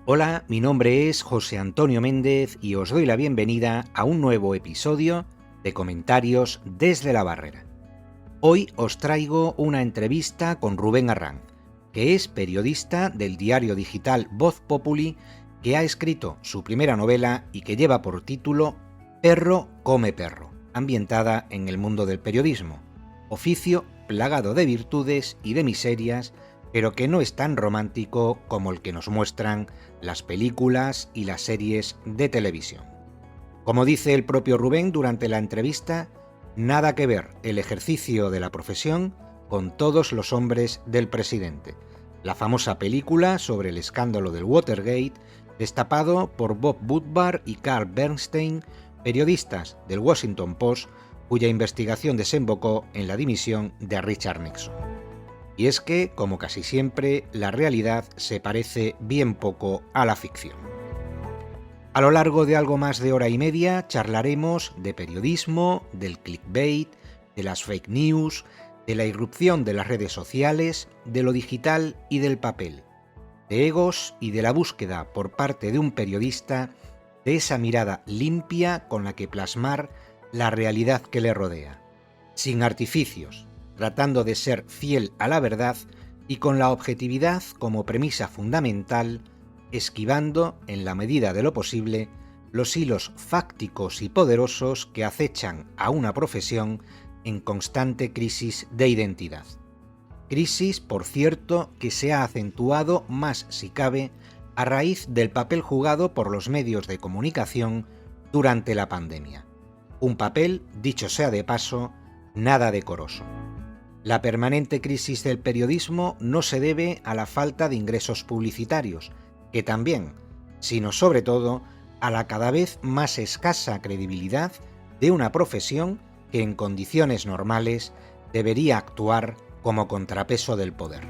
Hola, mi nombre es José Antonio Méndez y os doy la bienvenida a un nuevo episodio de Comentarios desde la Barrera. Hoy os traigo una entrevista con Rubén Arranz, que es periodista del diario digital Voz Populi, que ha escrito su primera novela y que lleva por título Perro come perro, ambientada en el mundo del periodismo, oficio plagado de virtudes y de miserias, pero que no es tan romántico como el que nos muestran las películas y las series de televisión. Como dice el propio Rubén durante la entrevista, nada que ver el ejercicio de la profesión con Todos los hombres del presidente, la famosa película sobre el escándalo del Watergate, destapado por Bob Woodward y Carl Bernstein, periodistas del Washington Post, cuya investigación desembocó en la dimisión de Richard Nixon. Y es que, como casi siempre, la realidad se parece bien poco a la ficción. A lo largo de algo más de hora y media charlaremos de periodismo, del clickbait, de las fake news, de la irrupción de las redes sociales, de lo digital y del papel, de egos y de la búsqueda por parte de un periodista de esa mirada limpia con la que plasmar la realidad que le rodea, sin artificios, tratando de ser fiel a la verdad y con la objetividad como premisa fundamental, esquivando, en la medida de lo posible, los hilos fácticos y poderosos que acechan a una profesión en constante crisis de identidad. Crisis, por cierto, que se ha acentuado más, si cabe, a raíz del papel jugado por los medios de comunicación durante la pandemia. Un papel, dicho sea de paso, nada decoroso. La permanente crisis del periodismo no se debe a la falta de ingresos publicitarios, que también, sino sobre todo, a la cada vez más escasa credibilidad de una profesión que en condiciones normales debería actuar como contrapeso del poder.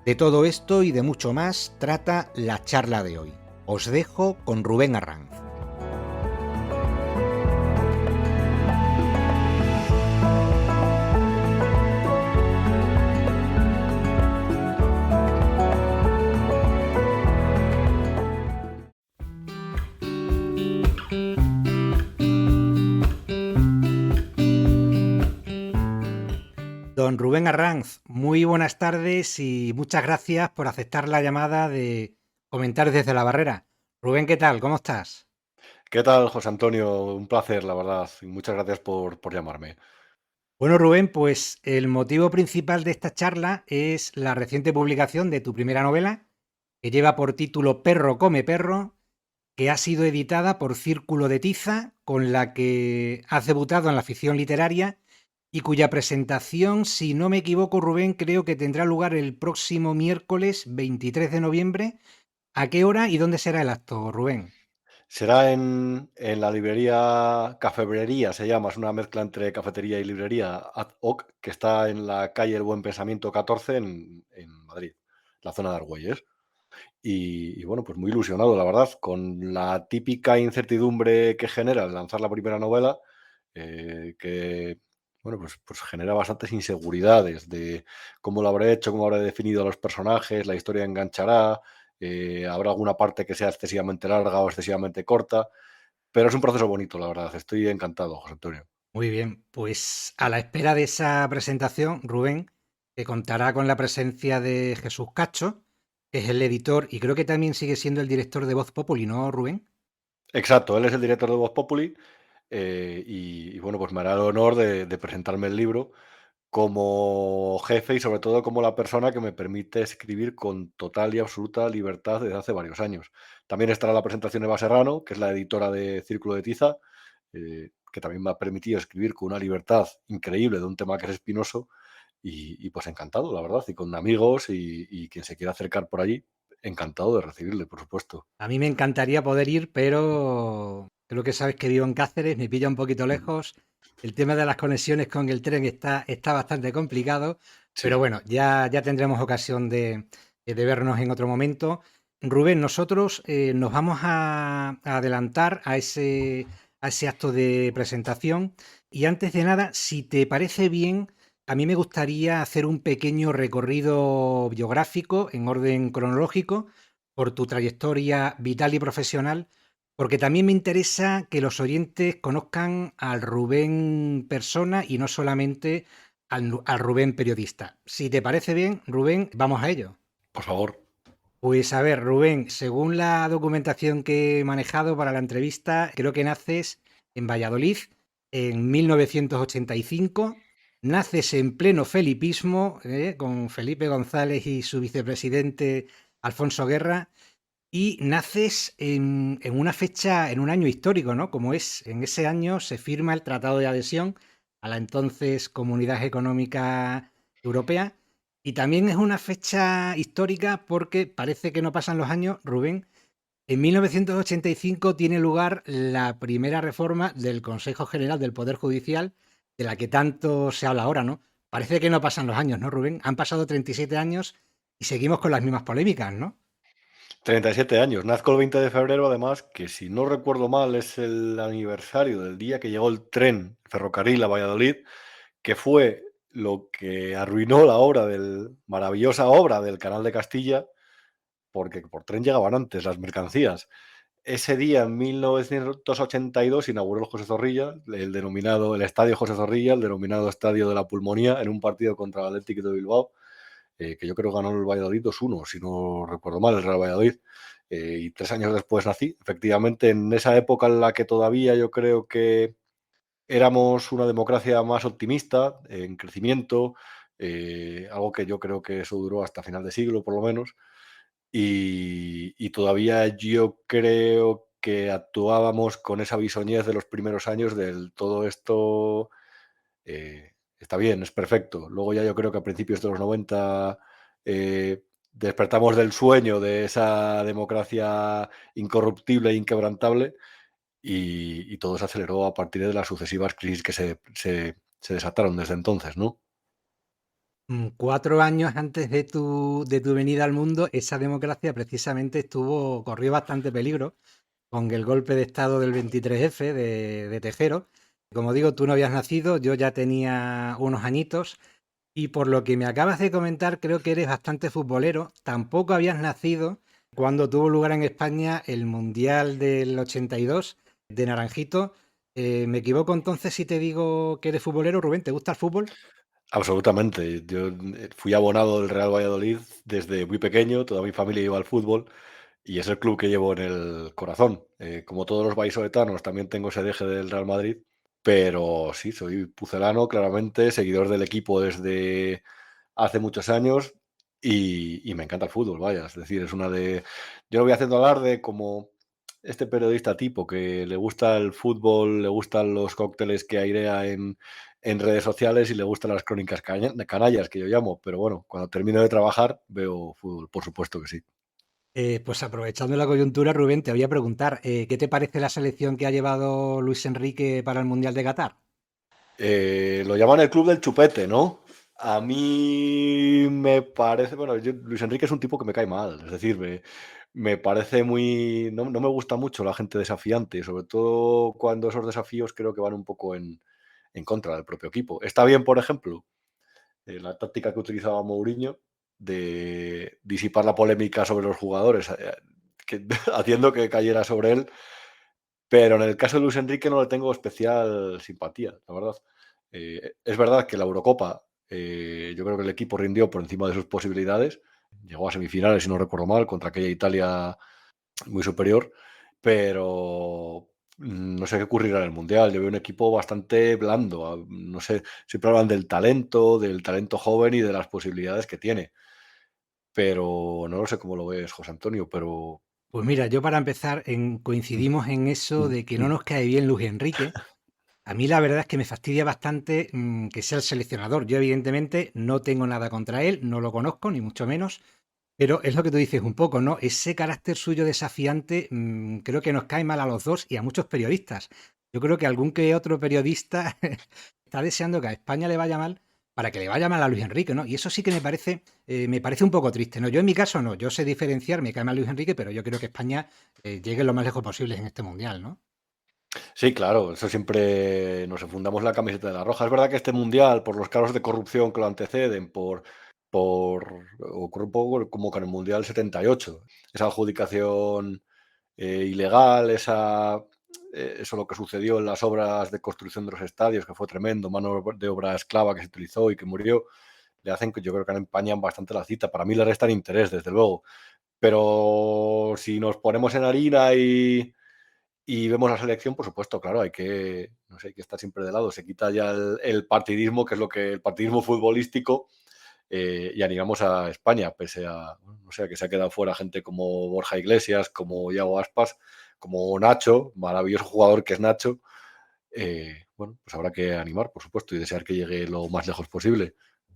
De todo esto y de mucho más trata la charla de hoy. Os dejo con Rubén Arranz. Don Rubén Arranz, muy buenas tardes y muchas gracias por aceptar la llamada de Comentarios desde la Barrera. Rubén, ¿qué tal? ¿Cómo estás? ¿Qué tal, José Antonio? Un placer, la verdad, y muchas gracias por llamarme. Bueno, Rubén, pues el motivo principal de esta charla es la reciente publicación de tu primera novela, que lleva por título Perro come perro, que ha sido editada por Círculo de Tiza, con la que has debutado en la ficción literaria y cuya presentación, si no me equivoco, Rubén, creo que tendrá lugar el próximo miércoles 23 de noviembre. ¿A qué hora y dónde será el acto, Rubén? Será en la librería Cafebrería, se llama, es una mezcla entre cafetería y librería Ad Hoc, que está en la calle El Buen Pensamiento 14 en Madrid, la zona de Argüelles. Y bueno, pues muy ilusionado, la verdad, con la típica incertidumbre que genera el lanzar la primera novela, que bueno, pues genera bastantes inseguridades de cómo lo habré hecho, cómo habré definido a los personajes, la historia enganchará, habrá alguna parte que sea excesivamente larga o excesivamente corta, pero es un proceso bonito, la verdad. Estoy encantado, José Antonio. Muy bien, pues a la espera de esa presentación, Rubén, que contará con la presencia de Jesús Cacho, que es el editor y creo que también sigue siendo el director de Voz Populi, ¿no, Rubén? Exacto, él es el director de Voz Populi, y bueno, pues me hará el honor de presentarme el libro como jefe y sobre todo como la persona que me permite escribir con total y absoluta libertad desde hace varios años. También estará la presentación de Eva Serrano, que es la editora de Círculo de Tiza, que también me ha permitido escribir con una libertad increíble de un tema que es espinoso y pues encantado, la verdad, y con amigos y quien se quiera acercar por allí, encantado de recibirle, por supuesto. A mí me encantaría poder ir, pero creo que sabes que vivo en Cáceres, me pilla un poquito Ujú. lejos. El tema de las conexiones con el tren está bastante complicado, pero Sí. bueno, ya tendremos ocasión de vernos en otro momento. Rubén, nosotros nos vamos a adelantar a ese acto de presentación y antes de nada, si te parece bien, a mí me gustaría hacer un pequeño recorrido biográfico en orden cronológico por tu trayectoria vital y profesional, porque también me interesa que los oyentes conozcan al Rubén persona y no solamente al Rubén periodista. Si te parece bien, Rubén, vamos a ello. Por favor. Pues a ver, Rubén, según la documentación que he manejado para la entrevista, creo que naces en Valladolid en 1985. Naces en pleno felipismo, con Felipe González y su vicepresidente Alfonso Guerra, y naces en una fecha, en un año histórico, ¿no? Como es, en ese año se firma el Tratado de Adhesión a la entonces Comunidad Económica Europea. Y también es una fecha histórica porque parece que no pasan los años, Rubén. En 1985 tiene lugar la primera reforma del Consejo General del Poder Judicial, de la que tanto se habla ahora, ¿no? Parece que no pasan los años, ¿no, Rubén? Han pasado 37 años y seguimos con las mismas polémicas, ¿no? 37 años. Nazco el 20 de febrero, además, que si no recuerdo mal es el aniversario del día que llegó el tren ferrocarril a Valladolid, que fue lo que arruinó la maravillosa obra del Canal de Castilla, porque por tren llegaban antes las mercancías. Ese día, en 1982, inauguró el José Zorrilla, el Estadio José Zorrilla, el denominado Estadio de la Pulmonía, en un partido contra el Athletic de Bilbao, que yo creo que ganó el Valladolid 2-1, si no recuerdo mal, el Real Valladolid. Y 3 años después nací. Efectivamente, en esa época en la que todavía yo creo que éramos una democracia más optimista, en crecimiento, algo que yo creo que eso duró hasta final de siglo, por lo menos. Y todavía yo creo que actuábamos con esa bisoñez de los primeros años del todo esto está bien, es perfecto. Luego ya yo creo que a principios de los 90 despertamos del sueño de esa democracia incorruptible e inquebrantable y todo se aceleró a partir de las sucesivas crisis que se desataron desde entonces, ¿no? 4 años antes de tu venida al mundo, esa democracia precisamente corrió bastante peligro con el golpe de estado del 23F de Tejero. Como digo, tú no habías nacido, yo ya tenía unos añitos y por lo que me acabas de comentar, creo que eres bastante futbolero. Tampoco habías nacido cuando tuvo lugar en España el Mundial del 82 de Naranjito. ¿Me equivoco entonces si te digo que eres futbolero, Rubén? ¿Te gusta el fútbol? Absolutamente. Yo fui abonado del Real Valladolid desde muy pequeño, toda mi familia iba al fútbol y es el club que llevo en el corazón. Como todos los vallisoletanos, también tengo ese deje del Real Madrid, pero sí, soy pucelano, claramente, seguidor del equipo desde hace muchos años y me encanta el fútbol, vaya. Es decir, yo lo voy haciendo alarde como este periodista tipo que le gusta el fútbol, le gustan los cócteles que airea en redes sociales y le gustan las crónicas canallas, que yo llamo. Pero bueno, cuando termino de trabajar veo fútbol, por supuesto que sí. Pues aprovechando la coyuntura, Rubén, te voy a preguntar, ¿qué te parece la selección que ha llevado Luis Enrique para el Mundial de Qatar? Lo llaman el club del chupete, ¿no? A mí me parece, bueno, Luis Enrique es un tipo que me cae mal, es decir, me parece no me gusta mucho la gente desafiante, sobre todo cuando esos desafíos creo que van un poco en contra del propio equipo. Está bien, por ejemplo, la táctica que utilizaba Mourinho de disipar la polémica sobre los jugadores, haciendo que cayera sobre él, pero en el caso de Luis Enrique no le tengo especial simpatía, la verdad. Es verdad que la Eurocopa, yo creo que el equipo rindió por encima de sus posibilidades. Llegó a semifinales, si no recuerdo mal, contra aquella Italia muy superior, pero no sé qué ocurrirá en el Mundial. Yo veo un equipo bastante blando. No sé, siempre hablan del talento joven y de las posibilidades que tiene, pero no lo sé cómo lo ves, José Antonio, pero... Pues mira, yo para empezar, Mm, coincidimos en eso mm, de que no mm. nos cae bien Luis Enrique. A mí la verdad es que me fastidia bastante que sea el seleccionador. Yo evidentemente no tengo nada contra él, no lo conozco, ni mucho menos, pero es lo que tú dices un poco, ¿no? Ese carácter suyo desafiante creo que nos cae mal a los dos y a muchos periodistas. Yo creo que algún que otro periodista está deseando que a España le vaya mal para que le vaya mal a Luis Enrique, ¿no? Y eso sí que me parece un poco triste, ¿no? Yo en mi caso no, yo sé diferenciar, me cae mal Luis Enrique, pero yo creo que España llegue lo más lejos posible en este mundial, ¿no? Sí, claro, eso siempre nos enfundamos la camiseta de la roja. Es verdad que este mundial, por los casos de corrupción que lo anteceden, ocurre un poco como con el Mundial 78. Esa adjudicación ilegal, eso lo que sucedió en las obras de construcción de los estadios, que fue tremendo, mano de obra esclava que se utilizó y que murió, le hacen que yo creo que empañan bastante la cita. Para mí le restan interés, desde luego. Pero si nos ponemos en harina y vemos la selección, por supuesto, claro, hay que, no sé, hay que estar siempre de lado. Se quita ya el partidismo, que es lo que el partidismo futbolístico, y animamos a España, pese a, no sé, que se ha quedado fuera gente como Borja Iglesias, como Iago Aspas, como Nacho, maravilloso jugador que es Nacho. Bueno, pues habrá que animar, por supuesto, y desear que llegue lo más lejos posible.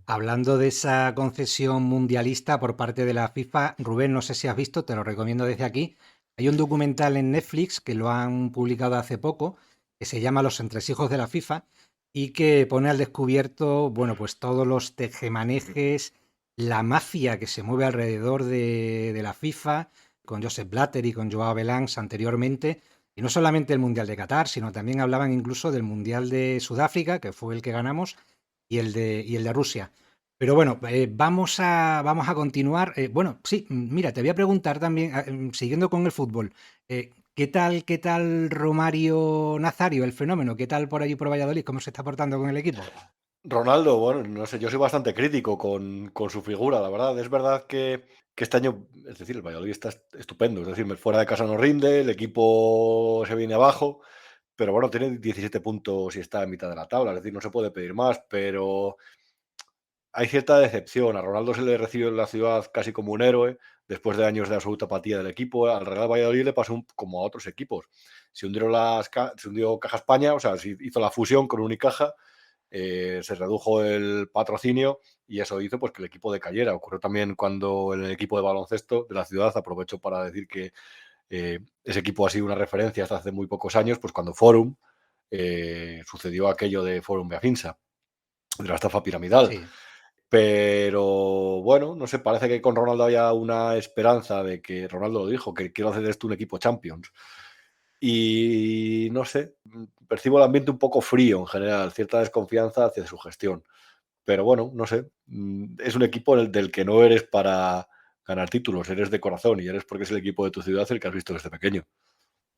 Hablando de esa concesión mundialista por parte de la FIFA, Rubén, no sé si has visto, te lo recomiendo desde aquí. Hay un documental en Netflix que lo han publicado hace poco, que se llama Los entresijos de la FIFA y que pone al descubierto, bueno, pues todos los tejemanejes, la mafia que se mueve alrededor de la FIFA, con Joseph Blatter y con Joao Belange anteriormente. Y no solamente el Mundial de Qatar, sino también hablaban incluso del Mundial de Sudáfrica, que fue el que ganamos, y el de Rusia. Pero bueno, vamos a continuar. Bueno, sí, mira, te voy a preguntar también, siguiendo con el fútbol, ¿qué tal Romario Nazario, el fenómeno? ¿Qué tal por allí por Valladolid? ¿Cómo se está portando con el equipo? Ronaldo, bueno, no sé, yo soy bastante crítico con su figura, la verdad. Es verdad que este año, es decir, el Valladolid está estupendo. Es decir, fuera de casa no rinde, el equipo se viene abajo, pero bueno, tiene 17 puntos y está en mitad de la tabla. Es decir, no se puede pedir más, pero hay cierta decepción. A Ronaldo se le recibe en la ciudad casi como un héroe, después de años de absoluta apatía del equipo. Al Real Valladolid le pasó como a otros equipos. Se hundió Caja España, o sea, se hizo la fusión con Unicaja, se redujo el patrocinio y eso hizo pues que el equipo decayera. Ocurrió también cuando el equipo de baloncesto de la ciudad, aprovecho para decir que ese equipo ha sido una referencia hasta hace muy pocos años, pues cuando Forum sucedió aquello de Forum Beafinsa, de la estafa piramidal. Sí. Pero bueno, no sé, parece que con Ronaldo había una esperanza de que, Ronaldo lo dijo, que quiero hacer de esto un equipo Champions. Y no sé, percibo el ambiente un poco frío en general, cierta desconfianza hacia su gestión. Pero bueno, no sé, es un equipo del que no eres para ganar títulos, eres de corazón y eres porque es el equipo de tu ciudad el que has visto desde pequeño.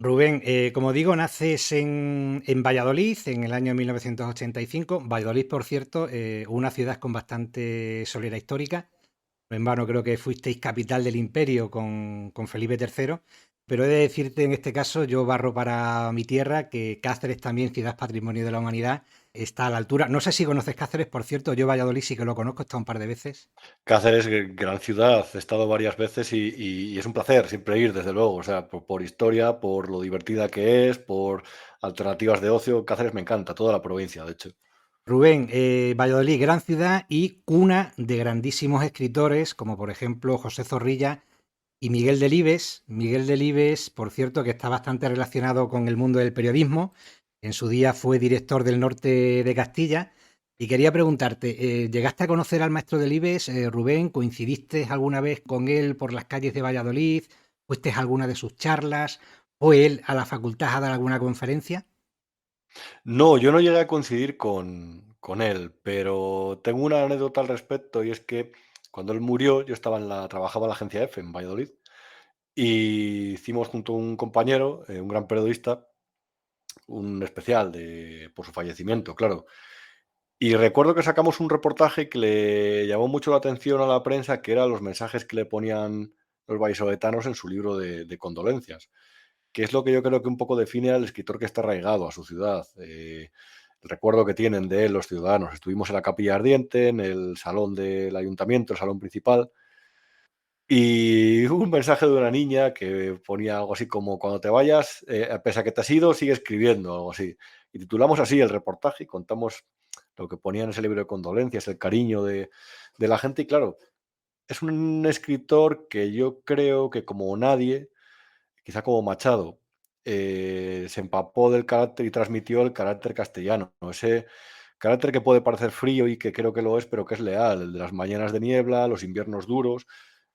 Rubén, como digo, naces en Valladolid en el año 1985. Valladolid, por cierto, una ciudad con bastante solera histórica. No en vano creo que fuisteis capital del imperio con Felipe III, pero he de decirte en este caso, yo barro para mi tierra, que Cáceres también, ciudad patrimonio de la humanidad, está a la altura. No sé si conoces Cáceres, por cierto, yo Valladolid sí que lo conozco, he estado un par de veces. Cáceres, gran ciudad, he estado varias veces y es un placer siempre ir, desde luego, o sea, por historia, por lo divertida que es, por alternativas de ocio. Cáceres me encanta, toda la provincia, de hecho. Rubén, Valladolid, gran ciudad y cuna de grandísimos escritores, como por ejemplo José Zorrilla y Miguel Delibes. Miguel Delibes, por cierto, que está bastante relacionado con el mundo del periodismo. En su día fue director del Norte de Castilla. Y quería preguntarte, ¿llegaste a conocer al maestro Delibes, Rubén? ¿Coincidiste alguna vez con él por las calles de Valladolid? ¿Fuiste a alguna de sus charlas? ¿Fue él a la facultad a dar alguna conferencia? No, yo no llegué a coincidir con él, pero tengo una anécdota al respecto y es que cuando él murió, yo trabajaba en la agencia F en Valladolid y hicimos junto a un compañero, un gran periodista, un especial por su fallecimiento, claro. Y recuerdo que sacamos un reportaje que le llamó mucho la atención a la prensa, que eran los mensajes que le ponían los vallisoletanos en su libro de condolencias, que es lo que yo creo que un poco define al escritor que está arraigado a su ciudad. El recuerdo que tienen de él los ciudadanos. Estuvimos en la Capilla Ardiente, en el salón del ayuntamiento, el salón principal, y hubo un mensaje de una niña que ponía algo así como: cuando te vayas, pese a que te has ido, sigue escribiendo, algo así. Y titulamos así el reportaje y contamos lo que ponía en ese libro de condolencias, el cariño de la gente. Y claro, es un escritor que yo creo que como nadie, quizá como Machado, se empapó del carácter y transmitió el carácter castellano, ¿no? Ese carácter que puede parecer frío y que creo que lo es, pero que es leal, el de las mañanas de niebla, los inviernos duros,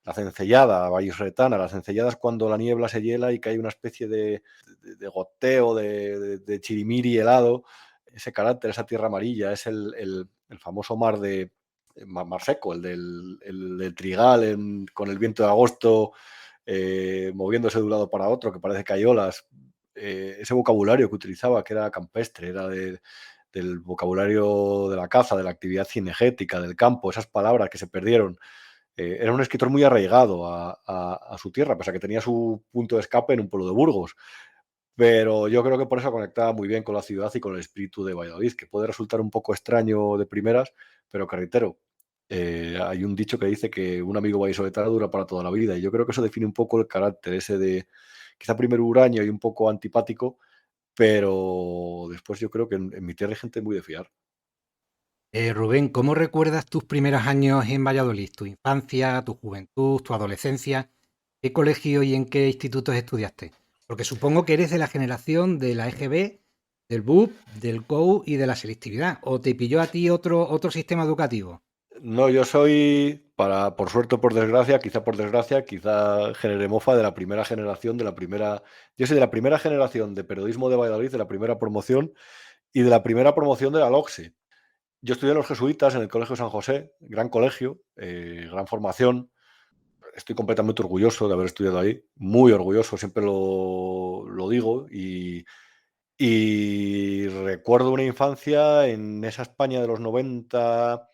la cencellada vallisoletana. La cencellada es cuando la niebla se hiela y que hay una especie de goteo, de chirimiri helado. Ese carácter, esa tierra amarilla, es el famoso mar más seco, el del trigal con el viento de agosto, moviéndose de un lado para otro, que parece que hay olas. Ese vocabulario que utilizaba, que era campestre, era del vocabulario de la caza, de la actividad cinegética, del campo, esas palabras que se perdieron. Era un escritor muy arraigado a su tierra, pese a que tenía su punto de escape en un pueblo de Burgos. Pero yo creo que por eso conectaba muy bien con la ciudad y con el espíritu de Valladolid, que puede resultar un poco extraño de primeras, pero que reitero, hay un dicho que dice que un amigo vallisoletano dura para toda la vida, y yo creo que eso define un poco el carácter ese de quizá primero huraño y un poco antipático, pero después yo creo que en mi tierra hay gente muy de fiar. Rubén, ¿cómo recuerdas tus primeros años en Valladolid? ¿Tu infancia, tu juventud, tu adolescencia? ¿Qué colegio y en qué institutos estudiaste? Porque supongo que eres de la generación de la EGB, del BUP, del COU y de la selectividad. ¿O te pilló a ti otro sistema educativo? No, yo soy, por suerte o por desgracia, quizá genere mofa de la primera generación, yo soy de la primera generación de periodismo de Valladolid, de la primera promoción y de la primera promoción de la LOGSE. Yo estudié en los jesuitas en el Colegio San José, gran colegio, gran formación. Estoy completamente orgulloso de haber estudiado ahí, muy orgulloso, siempre lo digo. Y recuerdo una infancia en esa España de los 90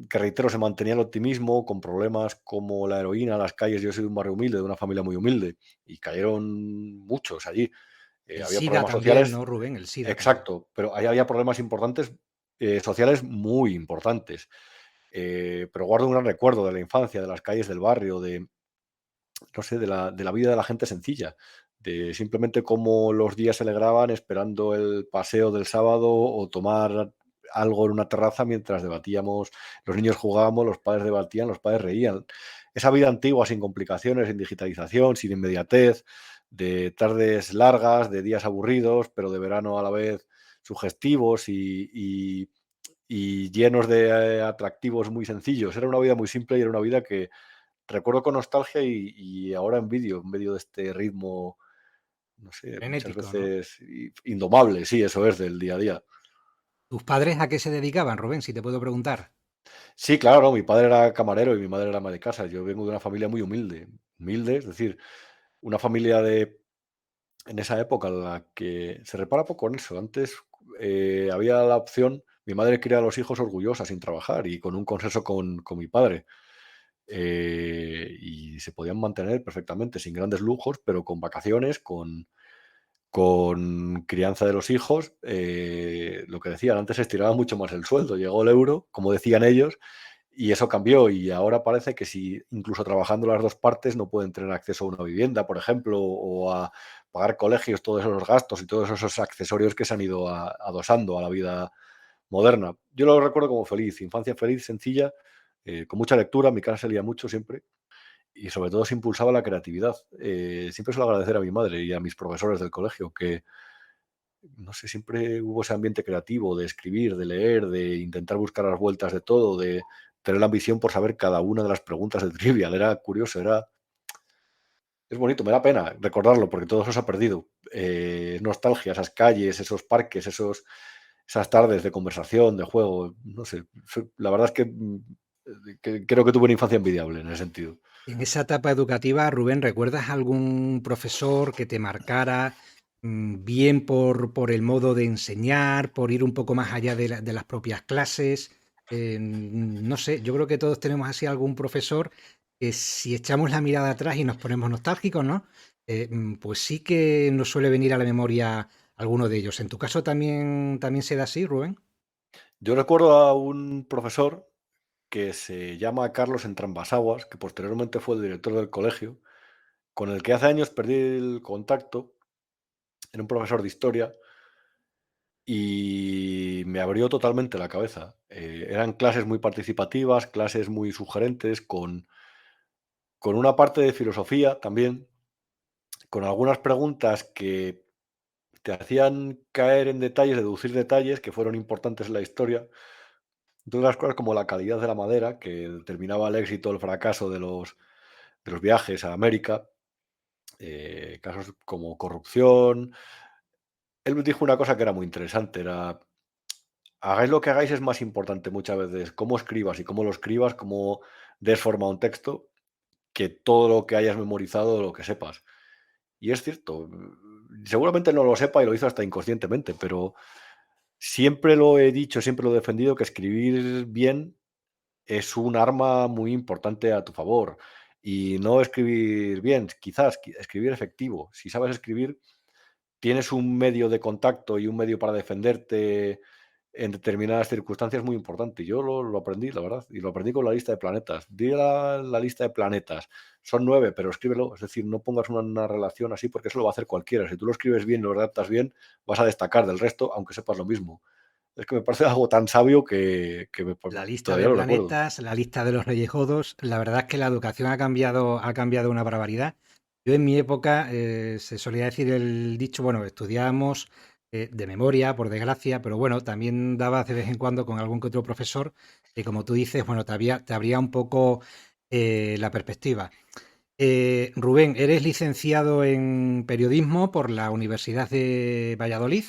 que, reitero, se mantenía el optimismo con problemas como la heroína, las calles. Yo soy de un barrio humilde, de una familia muy humilde, y cayeron muchos allí. El Había SIDA problemas también, sociales, ¿no, Rubén? El SIDA también. exacto, pero ahí había problemas importantes, sociales muy importantes. Pero guardo un gran recuerdo de la infancia, de las calles del barrio, no sé, de la vida de la gente sencilla, de simplemente cómo los días se alegraban esperando el paseo del sábado o tomar algo en una terraza mientras debatíamos. Los niños jugábamos, los padres debatían, los padres reían. Esa vida antigua, sin complicaciones, sin digitalización, sin inmediatez, de tardes largas, de días aburridos, pero de verano a la vez sugestivos y llenos de atractivos muy sencillos. Era una vida muy simple y era una vida que recuerdo con nostalgia y ahora envidio en medio de este ritmo, no sé, muchas Frenético, ¿no? veces indomable, sí, eso es, del día a día. ¿Tus padres a qué se dedicaban, Rubén, si te puedo preguntar? Sí, claro, mi padre era camarero y mi madre era ama de casa. Yo vengo de una familia muy humilde, es decir, una familia en esa época en la que se repara poco en eso. Antes había la opción, mi madre quería a los hijos orgullosa, sin trabajar y con un consenso con mi padre. Y se podían mantener perfectamente, sin grandes lujos, pero con vacaciones, con crianza de los hijos. Lo que decían, antes se estiraba mucho más el sueldo, llegó el euro, como decían ellos, y eso cambió. Y ahora parece que si incluso trabajando las dos partes no pueden tener acceso a una vivienda, por ejemplo, o a pagar colegios, todos esos gastos y todos esos accesorios que se han ido adosando a la vida moderna. Yo lo recuerdo como feliz, infancia feliz, sencilla, con mucha lectura. En mi casa se leía mucho siempre y sobre todo se impulsaba la creatividad. Siempre suelo agradecer a mi madre y a mis profesores del colegio que, no sé, siempre hubo ese ambiente creativo de escribir, de leer, de intentar buscar las vueltas de todo, de tener la ambición por saber cada una de las preguntas de Trivial. Era curioso, es bonito, me da pena recordarlo porque todo eso se ha perdido. Es nostalgia, esas calles, esos parques, esas tardes de conversación, de juego, no sé. La verdad es que creo que tuve una infancia envidiable en ese sentido. En esa etapa educativa, Rubén, ¿recuerdas algún profesor que te marcara bien por el modo de enseñar, por ir un poco más allá de las propias clases? No sé, yo creo que todos tenemos así algún profesor que si echamos la mirada atrás y nos ponemos nostálgicos, ¿no? Pues sí que nos suele venir a la memoria alguno de ellos. ¿En tu caso también se da así, Rubén? Yo recuerdo a un profesor que se llama Carlos Entrambasaguas, que posteriormente fue el director del colegio, con el que hace años perdí el contacto. Era un profesor de historia y me abrió totalmente la cabeza. Eran clases muy participativas, clases muy sugerentes, con una parte de filosofía también, con algunas preguntas que te hacían caer en detalles, deducir detalles que fueron importantes en la historia. Entre otras cosas como la calidad de la madera, que determinaba el éxito o el fracaso de los viajes a América, casos como corrupción. Él me dijo una cosa que era muy interesante, era, hagáis lo que hagáis es más importante muchas veces cómo escribas y cómo lo escribas, cómo des forma a un texto, que todo lo que hayas memorizado o lo que sepas. Y es cierto, seguramente no lo sepa y lo hizo hasta inconscientemente, pero siempre lo he dicho, siempre lo he defendido, que escribir bien es un arma muy importante a tu favor. Y no escribir bien, quizás escribir efectivo. Si sabes escribir, tienes un medio de contacto y un medio para defenderte en determinadas circunstancias muy importante. Yo lo aprendí, la verdad, y lo aprendí con la lista de planetas. Di la lista de planetas. Son 9, pero escríbelo. Es decir, no pongas una relación así porque eso lo va a hacer cualquiera. Si tú lo escribes bien, lo redactas bien, vas a destacar del resto, aunque sepas lo mismo. Es que me parece algo tan sabio que La lista todavía de lo recuerdo. planetas, la lista de los reyes godos, la verdad es que la educación ha cambiado una barbaridad. Yo en mi época se solía decir el dicho, bueno, estudiábamos de memoria, por desgracia, pero bueno, también daba de vez en cuando con algún que otro profesor que, como tú dices, bueno, te abría un poco la perspectiva. Rubén, eres licenciado en periodismo por la Universidad de Valladolid,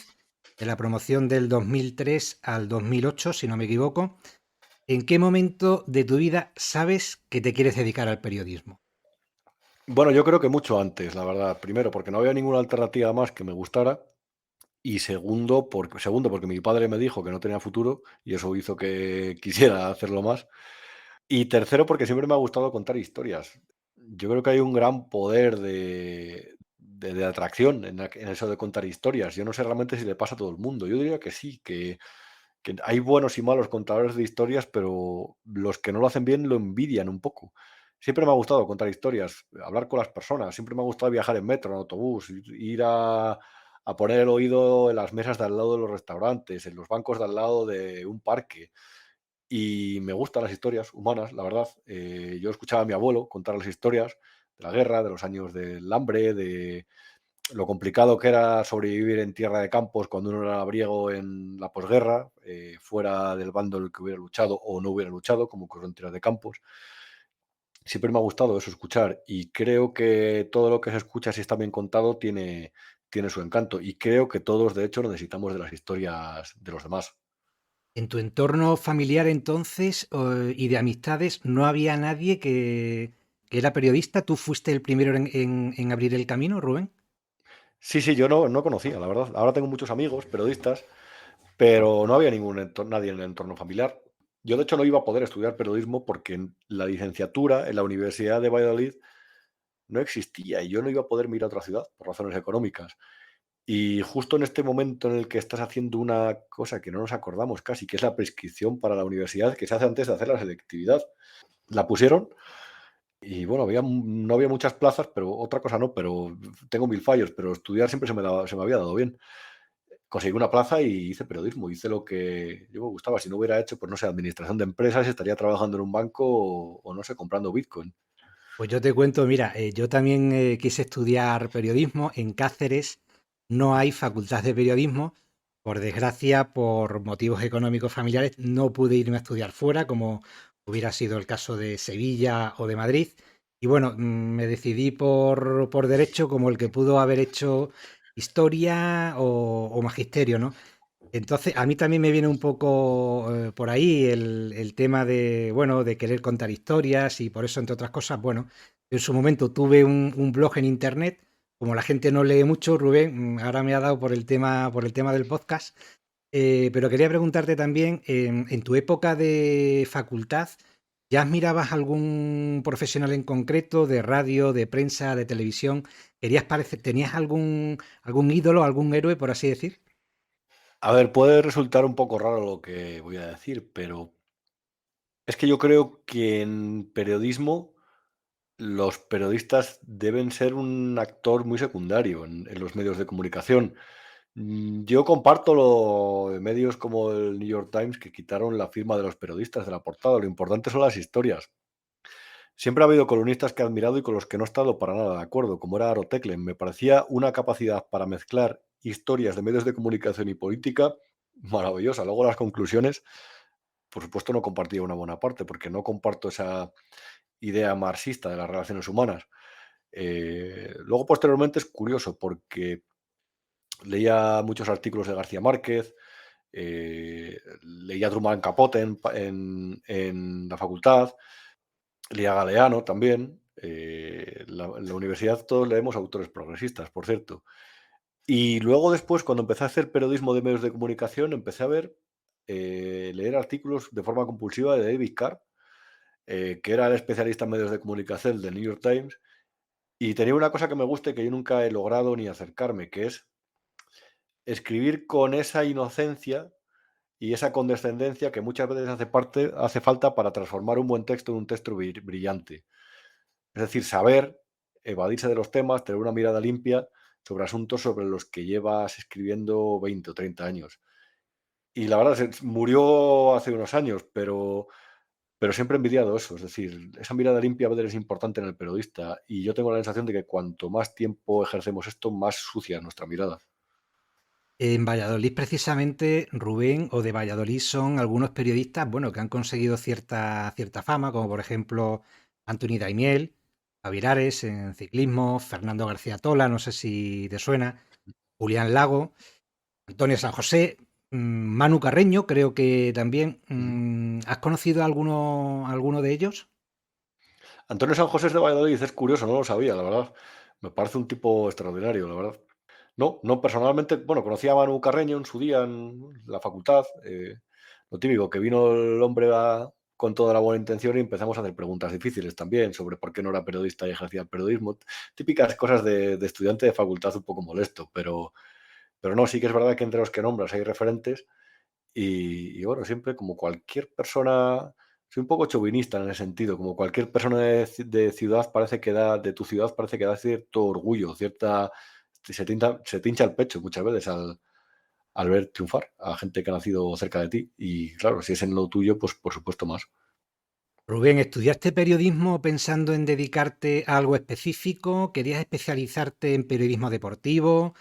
de la promoción del 2003 al 2008, si no me equivoco. ¿En qué momento de tu vida sabes que te quieres dedicar al periodismo? Bueno, yo creo que mucho antes, la verdad. Primero, porque no había ninguna alternativa más que me gustara. Y segundo, porque mi padre me dijo que no tenía futuro y eso hizo que quisiera hacerlo más. Y tercero, porque siempre me ha gustado contar historias. Yo creo que hay un gran poder de atracción en eso de contar historias. Yo no sé realmente si le pasa a todo el mundo. Yo diría que sí, que hay buenos y malos contadores de historias, pero los que no lo hacen bien lo envidian un poco. Siempre me ha gustado contar historias, hablar con las personas, siempre me ha gustado viajar en metro, en autobús, ir a poner el oído en las mesas de al lado de los restaurantes, en los bancos de al lado de un parque. Y me gustan las historias humanas, la verdad. Yo escuchaba a mi abuelo contar las historias de la guerra, de los años del hambre, de lo complicado que era sobrevivir en tierra de campos cuando uno era labriego en la posguerra, fuera del bando en el que hubiera luchado o no hubiera luchado, como ocurrió en tierra de campos. Siempre me ha gustado eso, escuchar, y creo que todo lo que se escucha, si está bien contado, tiene su encanto. Y creo que todos, de hecho, necesitamos de las historias de los demás. En tu entorno familiar entonces y de amistades no había nadie que era periodista. ¿Tú fuiste el primero en abrir el camino, Rubén? Sí, sí, yo no conocía, la verdad. Ahora tengo muchos amigos periodistas, pero no había nadie en el entorno familiar. Yo, de hecho, no iba a poder estudiar periodismo porque en la licenciatura en la Universidad de Valladolid no existía y yo no iba a poder ir a otra ciudad por razones económicas. Y justo en este momento en el que estás haciendo una cosa que no nos acordamos casi, que es la prescripción para la universidad, que se hace antes de hacer la selectividad. La pusieron y bueno, no había muchas plazas, pero otra cosa no, pero tengo mil fallos, pero estudiar siempre se me había dado bien. Conseguí una plaza y hice periodismo, hice lo que yo me gustaba. Si no hubiera hecho, pues no sé, administración de empresas, estaría trabajando en un banco o no sé, comprando Bitcoin. Pues yo te cuento, mira, yo también quise estudiar periodismo. En Cáceres no hay facultad de periodismo. Por desgracia, por motivos económicos familiares, no pude irme a estudiar fuera, como hubiera sido el caso de Sevilla o de Madrid. Y bueno, me decidí por derecho, como el que pudo haber hecho historia o magisterio, ¿no? Entonces, a mí también me viene un poco por ahí el tema de, bueno, de querer contar historias y por eso, entre otras cosas, bueno, en su momento tuve un blog en internet. Como la gente no lee mucho, Rubén, ahora me ha dado por el tema del podcast. Pero quería preguntarte también, en tu época de facultad, ¿ya admirabas algún profesional en concreto de radio, de prensa, de televisión? ¿Tenías algún ídolo, algún héroe, por así decir? A ver, puede resultar un poco raro lo que voy a decir, pero es que yo creo que en periodismo los periodistas deben ser un actor muy secundario en los medios de comunicación. Yo comparto lo de medios como el New York Times que quitaron la firma de los periodistas de la portada. Lo importante son las historias. Siempre ha habido columnistas que he admirado y con los que no he estado para nada de acuerdo, como era Aro Teclen. Me parecía una capacidad para mezclar historias de medios de comunicación y política maravillosa. Luego las conclusiones, por supuesto, no compartía una buena parte, porque no comparto esa idea marxista de las relaciones humanas. Luego, posteriormente, es curioso porque leía muchos artículos de García Márquez, leía Truman Capote en la facultad, leía Galeano también. En la universidad todos leemos autores progresistas, por cierto. Y luego después, cuando empecé a hacer periodismo de medios de comunicación, empecé a leer artículos de forma compulsiva de David Carr, que era el especialista en medios de comunicación del New York Times, y tenía una cosa que me gusta y que yo nunca he logrado ni acercarme, que es escribir con esa inocencia y esa condescendencia que muchas veces hace falta para transformar un buen texto en un texto brillante. Es decir, saber evadirse de los temas, tener una mirada limpia sobre asuntos sobre los que llevas escribiendo 20 o 30 años. Y la verdad, murió hace unos años, pero siempre he envidiado eso. Es decir, esa mirada limpia a veces es importante en el periodista. Y yo tengo la sensación de que cuanto más tiempo ejercemos esto, más sucia es nuestra mirada. En Valladolid, precisamente, Rubén, o de Valladolid, son algunos periodistas, bueno, que han conseguido cierta fama, como por ejemplo Antoni Daimiel, Javier Ares en ciclismo, Fernando García Tola, no sé si te suena, Julián Lago, Antonio San José, Manu Carreño, creo que también. Ujú. ¿Has conocido alguno de ellos? Antonio San José es de Valladolid, es curioso, no lo sabía, la verdad. Me parece un tipo extraordinario, la verdad. No, no, personalmente, bueno, conocí a Manu Carreño en su día en la facultad. Lo típico, que vino el hombre con toda la buena intención y empezamos a hacer preguntas difíciles también sobre por qué no era periodista y ejercía el periodismo. Típicas cosas de estudiante de facultad un poco molesto, pero no, sí que es verdad que entre los que nombras hay referentes y bueno, siempre como cualquier persona, soy un poco chauvinista en ese sentido, como cualquier persona de ciudad parece que da, de tu ciudad parece que da cierto orgullo, se te hincha el pecho muchas veces al ver triunfar a gente que ha nacido cerca de ti. Y claro, si es en lo tuyo, pues por supuesto más. Rubén, ¿estudiaste periodismo pensando en dedicarte a algo específico? ¿Querías especializarte en periodismo deportivo,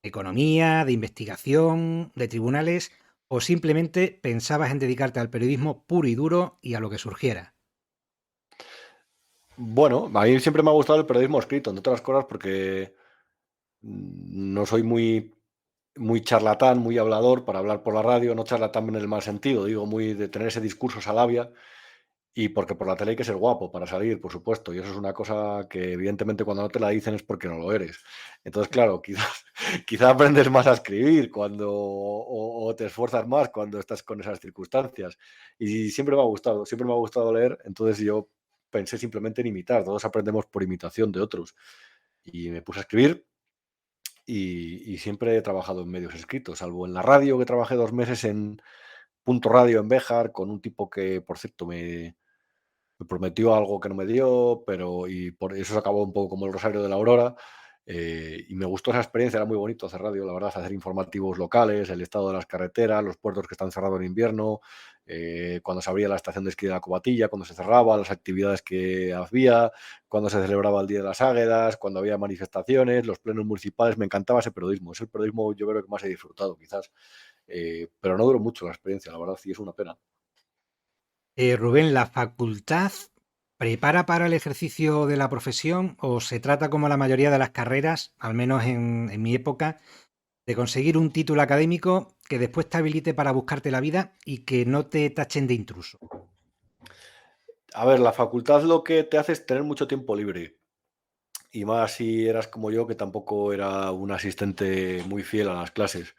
economía, de investigación, de tribunales? ¿O simplemente pensabas en dedicarte al periodismo puro y duro y a lo que surgiera? Bueno, a mí siempre me ha gustado el periodismo escrito, entre otras cosas, porque no soy muy charlatán, muy hablador para hablar por la radio, no charlatán en el mal sentido, digo, muy de tener ese discurso salabia, y porque por la tele hay que ser guapo para salir, por supuesto, y eso es una cosa que evidentemente cuando no te la dicen es porque no lo eres. Entonces, claro, quizás, quizás aprendes más a escribir o te esfuerzas más cuando estás con esas circunstancias. Y siempre me ha gustado leer, entonces yo pensé simplemente en imitar, todos aprendemos por imitación de otros. Y me puse a escribir y siempre he trabajado en medios escritos, salvo en la radio, que trabajé 2 meses en Punto Radio en Béjar, con un tipo que, por cierto, me prometió algo que no me dio, pero y por eso se acabó un poco como el Rosario de la Aurora. Y me gustó esa experiencia, era muy bonito hacer radio, la verdad, hacer informativos locales, el estado de las carreteras, los puertos que están cerrados en invierno, cuando se abría la estación de esquí de la Covatilla, cuando se cerraba, las actividades que había, cuando se celebraba el Día de las Águedas, cuando había manifestaciones, los plenos municipales. Me encantaba ese periodismo, es el periodismo yo creo que más he disfrutado quizás. Pero no duró mucho la experiencia, la verdad, y es una pena. Rubén, ¿la facultad prepara para el ejercicio de la profesión o se trata como la mayoría de las carreras, al menos en mi época, de conseguir un título académico que después te habilite para buscarte la vida y que no te tachen de intruso? A ver, la facultad lo que te hace es tener mucho tiempo libre. Y más si eras como yo, que tampoco era un asistente muy fiel a las clases.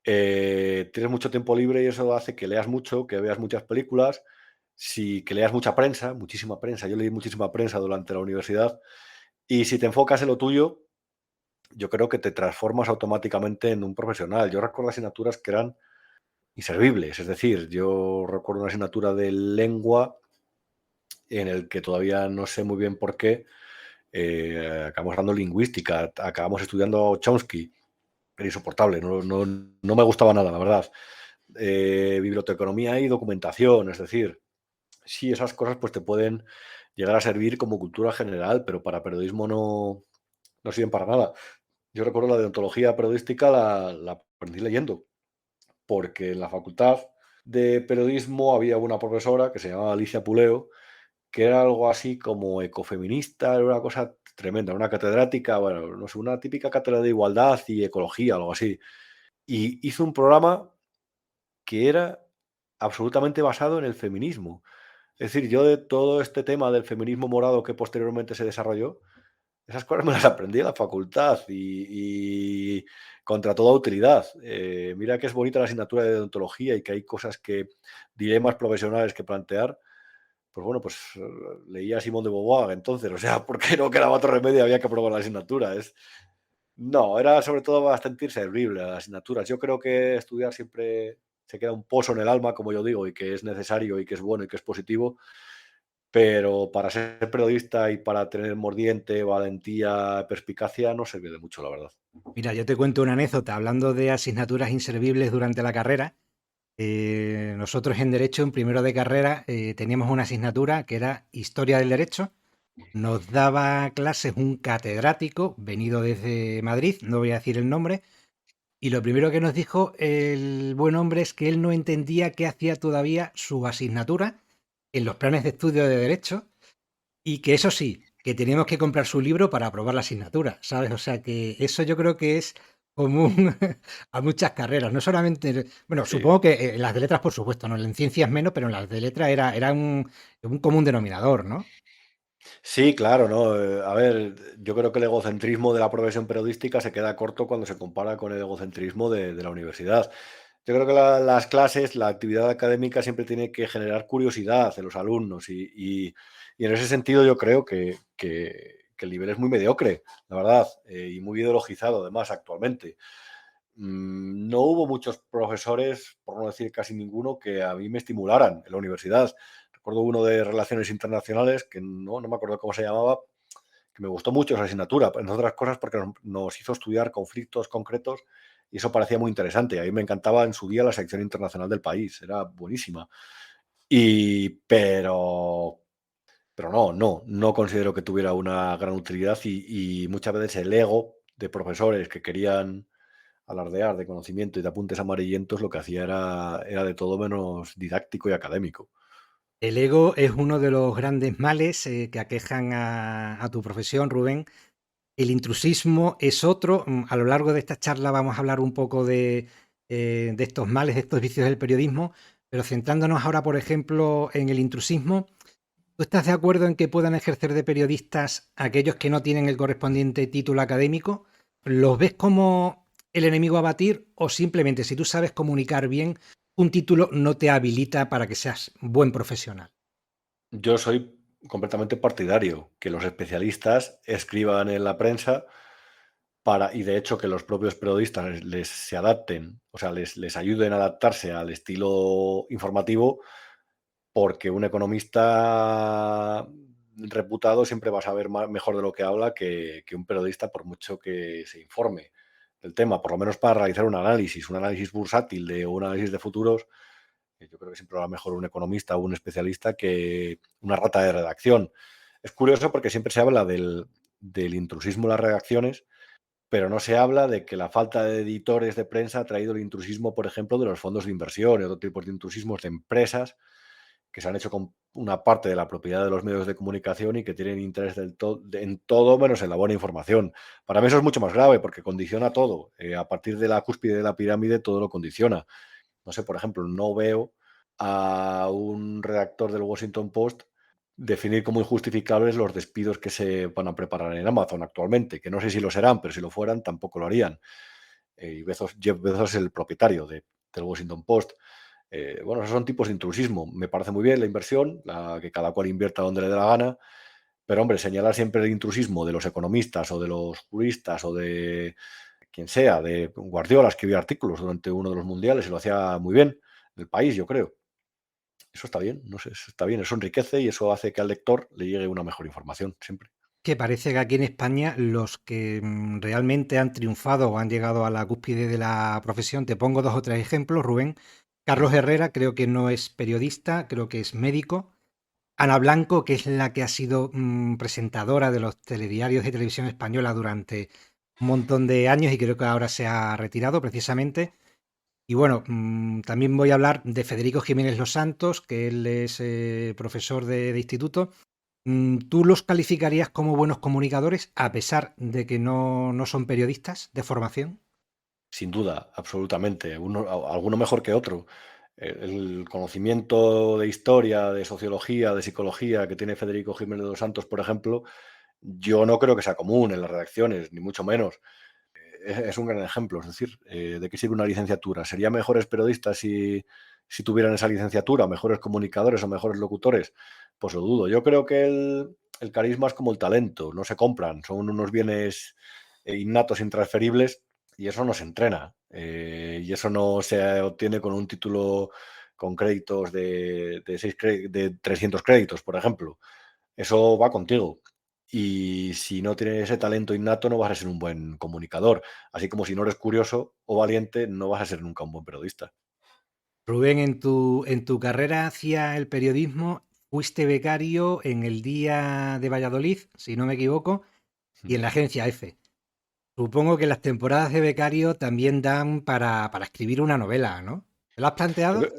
Tienes mucho tiempo libre y eso hace que leas mucho, que veas muchas películas, que leas mucha prensa, muchísima prensa. Yo leí muchísima prensa durante la universidad. Y si te enfocas en lo tuyo, yo creo que te transformas automáticamente en un profesional. Yo recuerdo asignaturas que eran inservibles. Es decir, yo recuerdo una asignatura de lengua en el que todavía no sé muy bien por qué, acabamos dando lingüística, acabamos estudiando Chomsky, era insoportable, no me gustaba nada, la verdad. Biblioteconomía y documentación, es decir, sí, esas cosas pues te pueden llegar a servir como cultura general, pero para periodismo no sirven para nada. Yo recuerdo la deontología periodística la aprendí leyendo, porque en la facultad de periodismo había una profesora que se llamaba Alicia Puleo, que era algo así como ecofeminista, era una cosa tremenda, una catedrática, bueno, no sé, una típica cátedra de igualdad y ecología, algo así. Y hizo un programa que era absolutamente basado en el feminismo. Es decir, yo de todo este tema del feminismo morado que posteriormente se desarrolló, esas cosas me las aprendí en la facultad y contra toda utilidad. Mira que es bonita la asignatura de odontología y que hay cosas que, dilemas profesionales que plantear. Pues bueno, pues leía a Simón de Beauvoir entonces, o sea, ¿por qué no quedaba otro remedio? Había que aprobar la asignatura. No, era sobre todo bastante inservible las asignaturas. Yo creo que estudiar siempre se queda un pozo en el alma, como yo digo, y que es necesario y que es bueno y que es positivo, pero para ser periodista y para tener mordiente, valentía, perspicacia, no sirve de mucho, la verdad. Mira, yo te cuento una anécdota hablando de asignaturas inservibles durante la carrera. Nosotros en Derecho, en primero de carrera, teníamos una asignatura que era Historia del Derecho. Nos daba clases un catedrático venido desde Madrid, no voy a decir el nombre, y lo primero que nos dijo el buen hombre es que él no entendía qué hacía todavía su asignatura en los planes de estudio de Derecho y que eso sí, que teníamos que comprar su libro para aprobar la asignatura, ¿sabes? O sea que eso yo creo que es común a muchas carreras, no solamente, bueno, Sí. supongo que en las de letras por supuesto, ¿no? En ciencias menos, pero en las de letras era un común denominador, ¿no? Sí, claro, ¿no? A ver, yo creo que el egocentrismo de la profesión periodística se queda corto cuando se compara con el egocentrismo de la universidad. Yo creo que las clases, la actividad académica siempre tiene que generar curiosidad en los alumnos y en ese sentido yo creo que el nivel es muy mediocre, la verdad, y muy ideologizado además actualmente. No hubo muchos profesores, por no decir casi ninguno, que a mí me estimularan en la universidad. Recuerdo uno de Relaciones Internacionales, que no me acuerdo cómo se llamaba, que me gustó mucho esa asignatura, entre otras cosas porque nos hizo estudiar conflictos concretos y eso parecía muy interesante. A mí me encantaba en su día la sección internacional del país, era buenísima. Y, pero no considero que tuviera una gran utilidad y muchas veces el ego de profesores que querían alardear de conocimiento y de apuntes amarillentos, lo que hacía era de todo menos didáctico y académico. El ego es uno de los grandes males que aquejan a tu profesión, Rubén. El intrusismo es otro. A lo largo de esta charla vamos a hablar un poco de estos males, de estos vicios del periodismo, pero centrándonos ahora, por ejemplo, en el intrusismo, ¿tú estás de acuerdo en que puedan ejercer de periodistas aquellos que no tienen el correspondiente título académico? ¿Los ves como el enemigo a batir o simplemente si tú sabes comunicar bien, un título no te habilita para que seas buen profesional? Yo soy completamente partidario que los especialistas escriban en la prensa y de hecho que los propios periodistas les se adapten, o sea, les ayuden a adaptarse al estilo informativo, porque un economista reputado siempre va a saber mejor de lo que habla que un periodista, por mucho que se informe del tema, por lo menos para realizar un análisis bursátil o un análisis de futuros. Yo creo que siempre va mejor un economista o un especialista que una rata de redacción. Es curioso porque siempre se habla del intrusismo en las redacciones, pero no se habla de que la falta de editores de prensa ha traído el intrusismo, por ejemplo, de los fondos de inversión y otro tipo de intrusismos de empresas que se han hecho con una parte de la propiedad de los medios de comunicación y que tienen interés en todo menos en la buena información. Para mí eso es mucho más grave porque condiciona todo. A partir de la cúspide de la pirámide todo lo condiciona. No sé, por ejemplo, no veo a un redactor del Washington Post definir como injustificables los despidos que se van a preparar en Amazon actualmente, que no sé si lo serán, pero si lo fueran tampoco lo harían. Y Jeff Bezos es el propietario del Washington Post. Bueno, esos son tipos de intrusismo. Me parece muy bien la inversión, que cada cual invierta donde le dé la gana, pero hombre, señalar siempre el intrusismo de los economistas o de los juristas o de quien sea, de Guardiola escribía artículos durante uno de los mundiales y lo hacía muy bien, el país, yo creo. Eso está bien, no sé, eso está bien, eso enriquece y eso hace que al lector le llegue una mejor información siempre. Que parece que aquí en España los que realmente han triunfado o han llegado a la cúspide de la profesión, te pongo dos o tres ejemplos, Rubén. Carlos Herrera creo que no es periodista, creo que es médico. Ana Blanco, que es la que ha sido presentadora de los telediarios de televisión española durante un montón de años y creo que ahora se ha retirado precisamente. Y bueno, también voy a hablar de Federico Jiménez Los Santos, que él es profesor de instituto. ¿Tú los calificarías como buenos comunicadores a pesar de que no son periodistas de formación? Sin duda, absolutamente. Alguno mejor que otro. El conocimiento de historia, de sociología, de psicología que tiene Federico Jiménez de los Santos, por ejemplo, yo no creo que sea común en las redacciones, ni mucho menos. Es un gran ejemplo, es decir, ¿de qué sirve una licenciatura? ¿Serían mejores periodistas si tuvieran esa licenciatura, mejores comunicadores o mejores locutores? Pues lo dudo. Yo creo que el carisma es como el talento, no se compran, son unos bienes innatos, intransferibles, y eso no se entrena. Y eso no se obtiene con un título con créditos de 300 créditos, por ejemplo. Eso va contigo. Y si no tienes ese talento innato, no vas a ser un buen comunicador. Así como si no eres curioso o valiente, no vas a ser nunca un buen periodista. Rubén, en tu carrera hacia el periodismo, fuiste becario en el Día de Valladolid, si no me equivoco, y en la agencia F. Supongo que las temporadas de becario también dan para escribir una novela, ¿no? ¿Te lo has Yo, planteado? cre-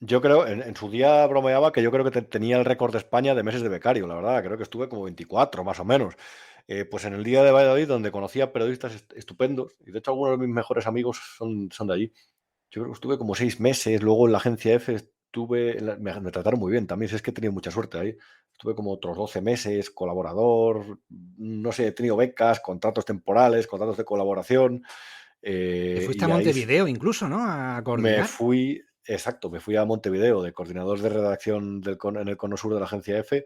yo creo, en su día bromeaba que yo creo que tenía el récord de España de meses de becario, la verdad. Creo que estuve como 24, más o menos. Pues en el día de Valladolid, donde conocía periodistas estupendos, y de hecho algunos de mis mejores amigos son de allí. Yo creo que estuve como 6 meses, luego en la agencia F estuve, me trataron muy bien también, si es que he tenido mucha suerte ahí. Estuve como otros 12 meses, colaborador, no sé, he tenido becas, contratos temporales, contratos de colaboración, Te fuiste a y ahí Montevideo incluso, ¿no? A me coordinar. fui, exacto, me fui a Montevideo de coordinador de redacción en el Cono Sur de la agencia F,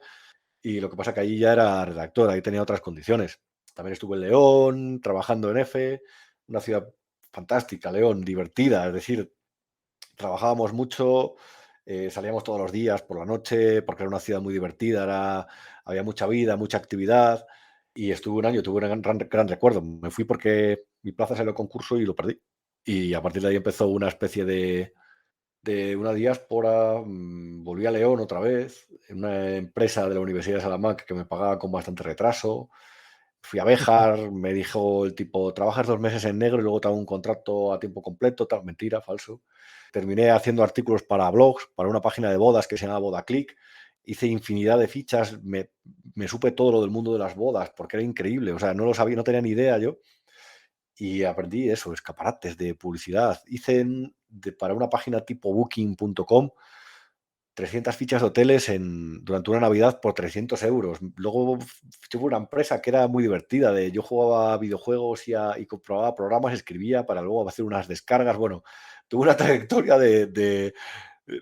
y lo que pasa que allí ya era redactor, ahí tenía otras condiciones. También estuve en León, trabajando en F, una ciudad fantástica, León, divertida, es decir, trabajábamos mucho, salíamos todos los días por la noche, porque era una ciudad muy divertida, había mucha vida, mucha actividad, y estuve un año, tuve un gran recuerdo. Me fui porque mi plaza salió a concurso y lo perdí. Y a partir de ahí empezó una especie de una diáspora, volví a León otra vez, en una empresa de la Universidad de Salamanca que me pagaba con bastante retraso. Fui a Béjar, me dijo el tipo, trabajas 2 meses en negro y luego te hago un contrato a tiempo completo, tal, mentira, falso. Terminé haciendo artículos para blogs, para una página de bodas que se llama BodaClick. Hice infinidad de fichas, me supe todo lo del mundo de las bodas, porque era increíble, o sea, no lo sabía, no tenía ni idea yo. Y aprendí eso, escaparates de publicidad. Hice para una página tipo booking.com 300 fichas de hoteles durante una Navidad por 300 euros. Luego tuve una empresa que era muy divertida, yo jugaba a videojuegos y comprobaba programas, escribía para luego hacer unas descargas. Bueno, tuve una trayectoria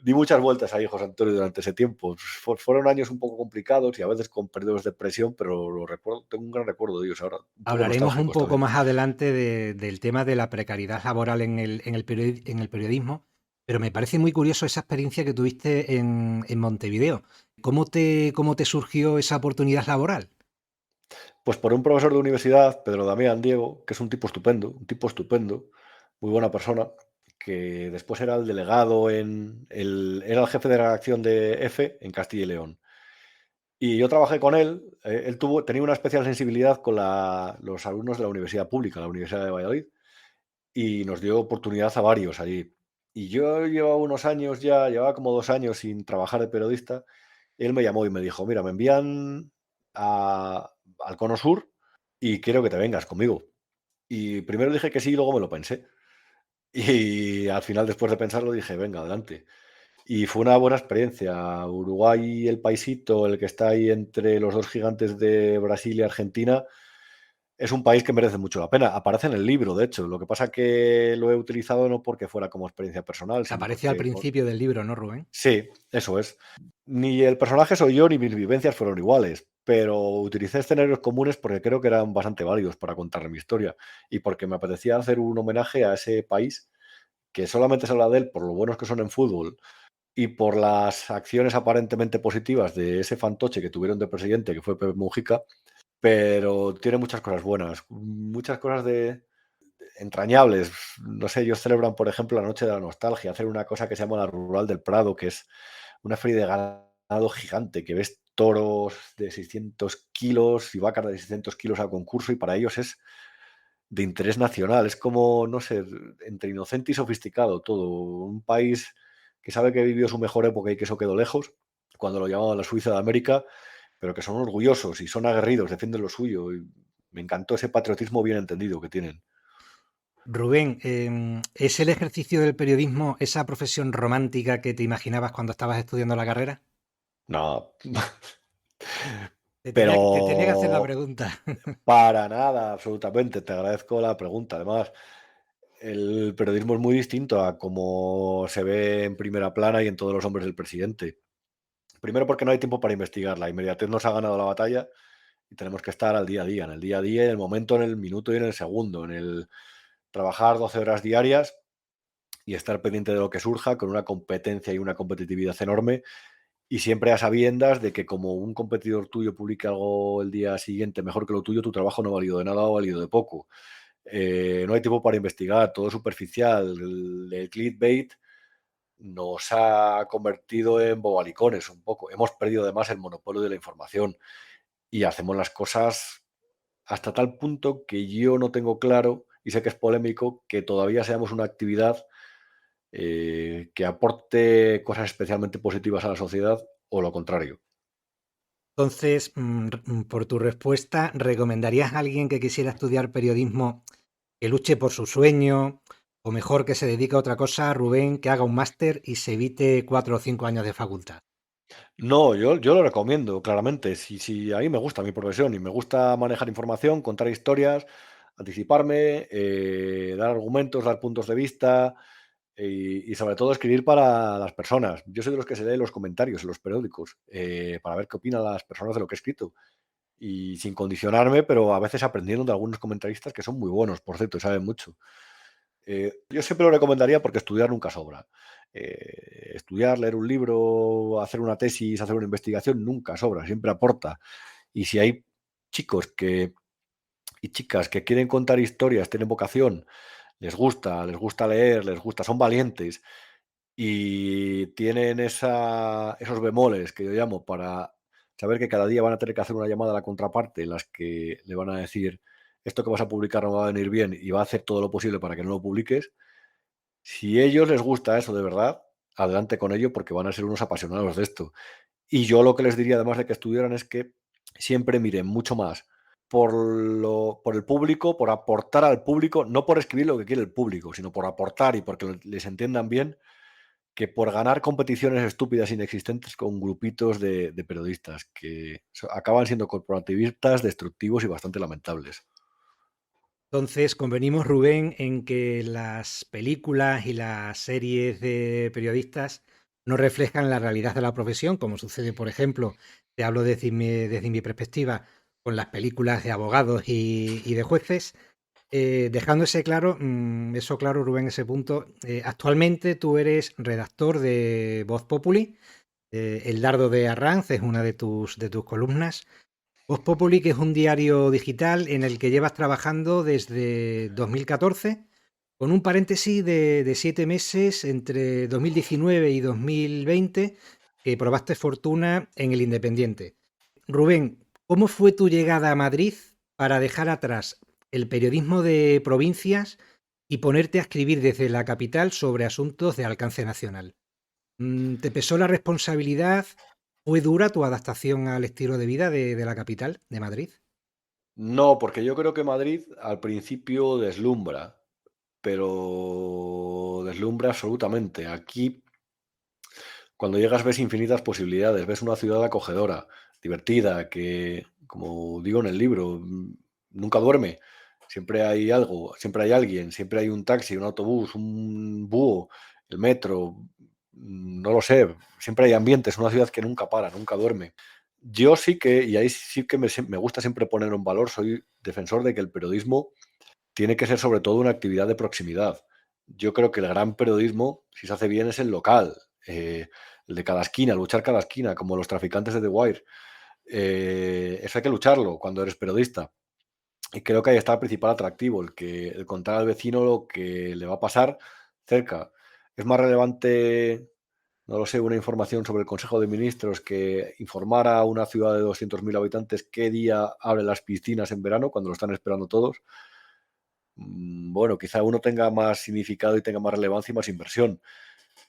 di muchas vueltas ahí, José Antonio, durante ese tiempo. Fueron años un poco complicados y a veces con periodos de presión, pero lo recuerdo, tengo un gran recuerdo de ellos ahora, un poco Hablaremos un nostálgico poco también. más adelante del tema de la precariedad laboral en el periodismo, pero me parece muy curioso esa experiencia que tuviste en Montevideo. ¿Cómo te surgió esa oportunidad laboral? Pues por un profesor de universidad, Pedro Damián Diego, que es un tipo estupendo, muy buena persona, que después era el delegado era el jefe de redacción de F en Castilla y León. Y yo trabajé con él, él tenía una especial sensibilidad con los alumnos de la universidad pública, la Universidad de Valladolid, y nos dio oportunidad a varios allí. Y yo llevaba unos años ya, llevaba como 2 años sin trabajar de periodista, y él me llamó y me dijo, mira, me envían al Cono Sur y quiero que te vengas conmigo. Y primero dije que sí, y luego me lo pensé. Y al final, después de pensarlo, dije, venga, adelante. Y fue una buena experiencia. Uruguay, el paisito, el que está ahí entre los dos gigantes de Brasil y Argentina, es un país que merece mucho la pena. Aparece en el libro, de hecho. Lo que pasa que lo he utilizado no porque fuera como experiencia personal, Que sino aparece al porque principio del libro, ¿no, Rubén? sí, eso es. Ni el personaje soy yo, ni mis vivencias fueron iguales, pero utilicé escenarios comunes porque creo que eran bastante válidos para contar mi historia y porque me apetecía hacer un homenaje a ese país que solamente se habla de él por lo buenos que son en fútbol y por las acciones aparentemente positivas de ese fantoche que tuvieron de presidente, que fue Pepe Mujica, pero tiene muchas cosas buenas, muchas cosas entrañables. No sé, ellos celebran, por ejemplo, la Noche de la Nostalgia, hacer una cosa que se llama la Rural del Prado, que es una feria de ganado gigante, que ves toros de 600 kilos y vacas de 600 kilos a concurso, y para ellos es de interés nacional. Es como, no sé, entre inocente y sofisticado todo. Un país que sabe que vivió su mejor época y que eso quedó lejos, cuando lo llamaban la Suiza de América, pero que son orgullosos y son aguerridos, defienden lo suyo. Y me encantó ese patriotismo bien entendido que tienen. Rubén, ¿es el ejercicio del periodismo esa profesión romántica que te imaginabas cuando estabas estudiando la carrera? No, Te tenía que hacer la pero pregunta. para nada, absolutamente. Te agradezco la pregunta. Además, el periodismo es muy distinto a como se ve en primera plana y en Todos los hombres del presidente. Primero porque no hay tiempo para investigar. La inmediatez nos ha ganado la batalla y tenemos que estar al día a día, en el día a día, en el momento, en el minuto y en el segundo, en el trabajar 12 horas diarias y estar pendiente de lo que surja con una competencia y una competitividad enorme y siempre a sabiendas de que como un competidor tuyo publique algo el día siguiente mejor que lo tuyo, tu trabajo no ha valido de nada o ha valido de poco. No hay tiempo para investigar, todo es superficial. El clickbait nos ha convertido en bobalicones un poco. Hemos perdido además el monopolio de la información y hacemos las cosas hasta tal punto que yo no tengo claro, y sé que es polémico, que todavía seamos una actividad que aporte cosas especialmente positivas a la sociedad o lo contrario. Entonces, por tu respuesta, ¿recomendarías a alguien que quisiera estudiar periodismo que luche por su sueño? O mejor, que se dedique a otra cosa, Rubén, que haga un máster y se evite 4 o 5 años de facultad. No, yo lo recomiendo, claramente. Si a mí me gusta mi profesión y me gusta manejar información, contar historias, anticiparme, dar argumentos, dar puntos de vista y sobre todo escribir para las personas. Yo soy de los que se lee los comentarios en los periódicos para ver qué opinan las personas de lo que he escrito. Y sin condicionarme, pero a veces aprendiendo de algunos comentaristas que son muy buenos, por cierto, y saben mucho. Yo siempre lo recomendaría porque estudiar nunca sobra. Estudiar, leer un libro, hacer una tesis, hacer una investigación nunca sobra, siempre aporta. Y si hay chicos y chicas que quieren contar historias, tienen vocación, les gusta leer, les gusta, son valientes y tienen esos bemoles que yo llamo para saber que cada día van a tener que hacer una llamada a la contraparte en las que le van a decir esto que vas a publicar no va a venir bien y va a hacer todo lo posible para que no lo publiques. Si a ellos les gusta eso de verdad, adelante con ello porque van a ser unos apasionados de esto. Y yo lo que les diría, además de que estudiaran, es que siempre miren mucho más por el público, por aportar al público, no por escribir lo que quiere el público, sino por aportar y porque les entiendan bien, que por ganar competiciones estúpidas inexistentes con grupitos de periodistas que acaban siendo corporativistas, destructivos y bastante lamentables. Entonces, convenimos, Rubén, en que las películas y las series de periodistas no reflejan la realidad de la profesión, como sucede, por ejemplo, te hablo desde mi perspectiva, con las películas de abogados y de jueces. Dejando eso claro, Rubén, ese punto. Actualmente tú eres redactor de Voz Populi. El Dardo de Arranz es una de tus columnas. Voz Populi, que es un diario digital en el que llevas trabajando desde 2014, con un paréntesis de 7 meses entre 2019 y 2020, que probaste fortuna en El Independiente. Rubén, ¿cómo fue tu llegada a Madrid para dejar atrás el periodismo de provincias y ponerte a escribir desde la capital sobre asuntos de alcance nacional? ¿Te pesó la responsabilidad? ¿Fue dura tu adaptación al estilo de vida de la capital, de Madrid? No, porque yo creo que Madrid al principio deslumbra, pero deslumbra absolutamente. Aquí, cuando llegas, ves infinitas posibilidades, ves una ciudad acogedora, divertida, que, como digo en el libro, nunca duerme. Siempre hay algo, siempre hay alguien, siempre hay un taxi, un autobús, un búho, el metro, no lo sé, siempre hay ambiente, es una ciudad que nunca para, nunca duerme. Yo sí que, y ahí sí que me gusta siempre poner en valor, soy defensor de que el periodismo tiene que ser sobre todo una actividad de proximidad. Yo creo que el gran periodismo, si se hace bien, es el local, el de cada esquina, luchar cada esquina, como los traficantes de The Wire. Eso hay que lucharlo cuando eres periodista. Y creo que ahí está el principal atractivo, el contar al vecino lo que le va a pasar cerca. Es más relevante, no lo sé, una información sobre el Consejo de Ministros que informar a una ciudad de 200.000 habitantes qué día abren las piscinas en verano, cuando lo están esperando todos. Bueno, quizá uno tenga más significado y tenga más relevancia y más inversión,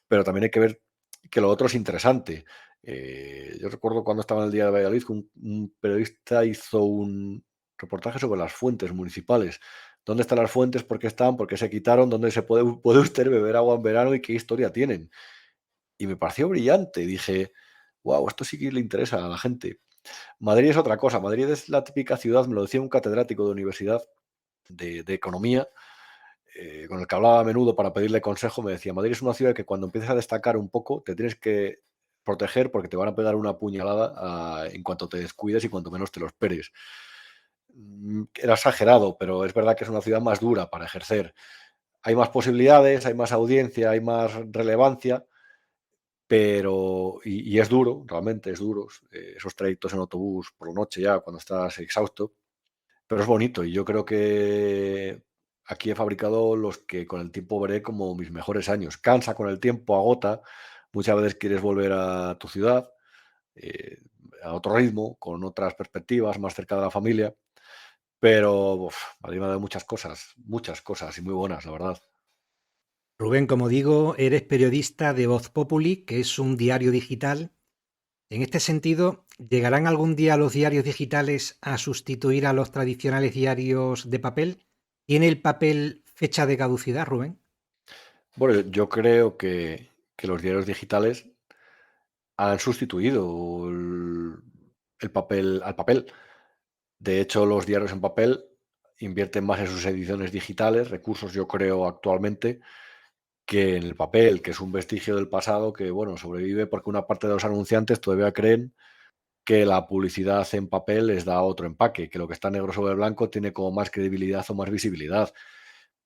pero también hay que ver que lo otro es interesante. Yo recuerdo cuando estaba en el Día de Valladolid que un periodista hizo un reportaje sobre las fuentes municipales ¿Dónde están las fuentes? ¿Por qué están? ¿Por qué se quitaron? ¿Dónde puede usted beber agua en verano y qué historia tienen? Y me pareció brillante. Dije, wow, esto sí que le interesa a la gente. Madrid es otra cosa. Madrid es la típica ciudad, me lo decía un catedrático de universidad de economía, con el que hablaba a menudo para pedirle consejo. Me decía, Madrid es una ciudad que cuando empiezas a destacar un poco te tienes que proteger porque te van a pegar una puñalada en cuanto te descuides y cuanto menos te lo esperes. Era exagerado, pero es verdad que es una ciudad más dura para ejercer. Hay más posibilidades, hay más audiencia, hay más relevancia, pero y es duro, realmente es duro, esos trayectos en autobús por la noche ya cuando estás exhausto, pero es bonito y yo creo que aquí he fabricado los que con el tiempo veré como mis mejores años. Cansa con el tiempo, agota, muchas veces quieres volver a tu ciudad, eh, a otro ritmo, con otras perspectivas, más cerca de la familia, pero Madrid me ha dado muchas cosas y muy buenas, la verdad. Rubén, como digo, eres periodista de Voz Populi, que es un diario digital. En este sentido, ¿llegarán algún día los diarios digitales a sustituir a los tradicionales diarios de papel? ¿Tiene el papel fecha de caducidad, Rubén? Bueno, yo creo que los diarios digitales han sustituido el papel al papel. De hecho, los diarios en papel invierten más en sus ediciones digitales, recursos, yo creo, actualmente, que en el papel, que es un vestigio del pasado que, bueno, sobrevive porque una parte de los anunciantes todavía creen que la publicidad en papel les da otro empaque, que lo que está negro sobre blanco tiene como más credibilidad o más visibilidad.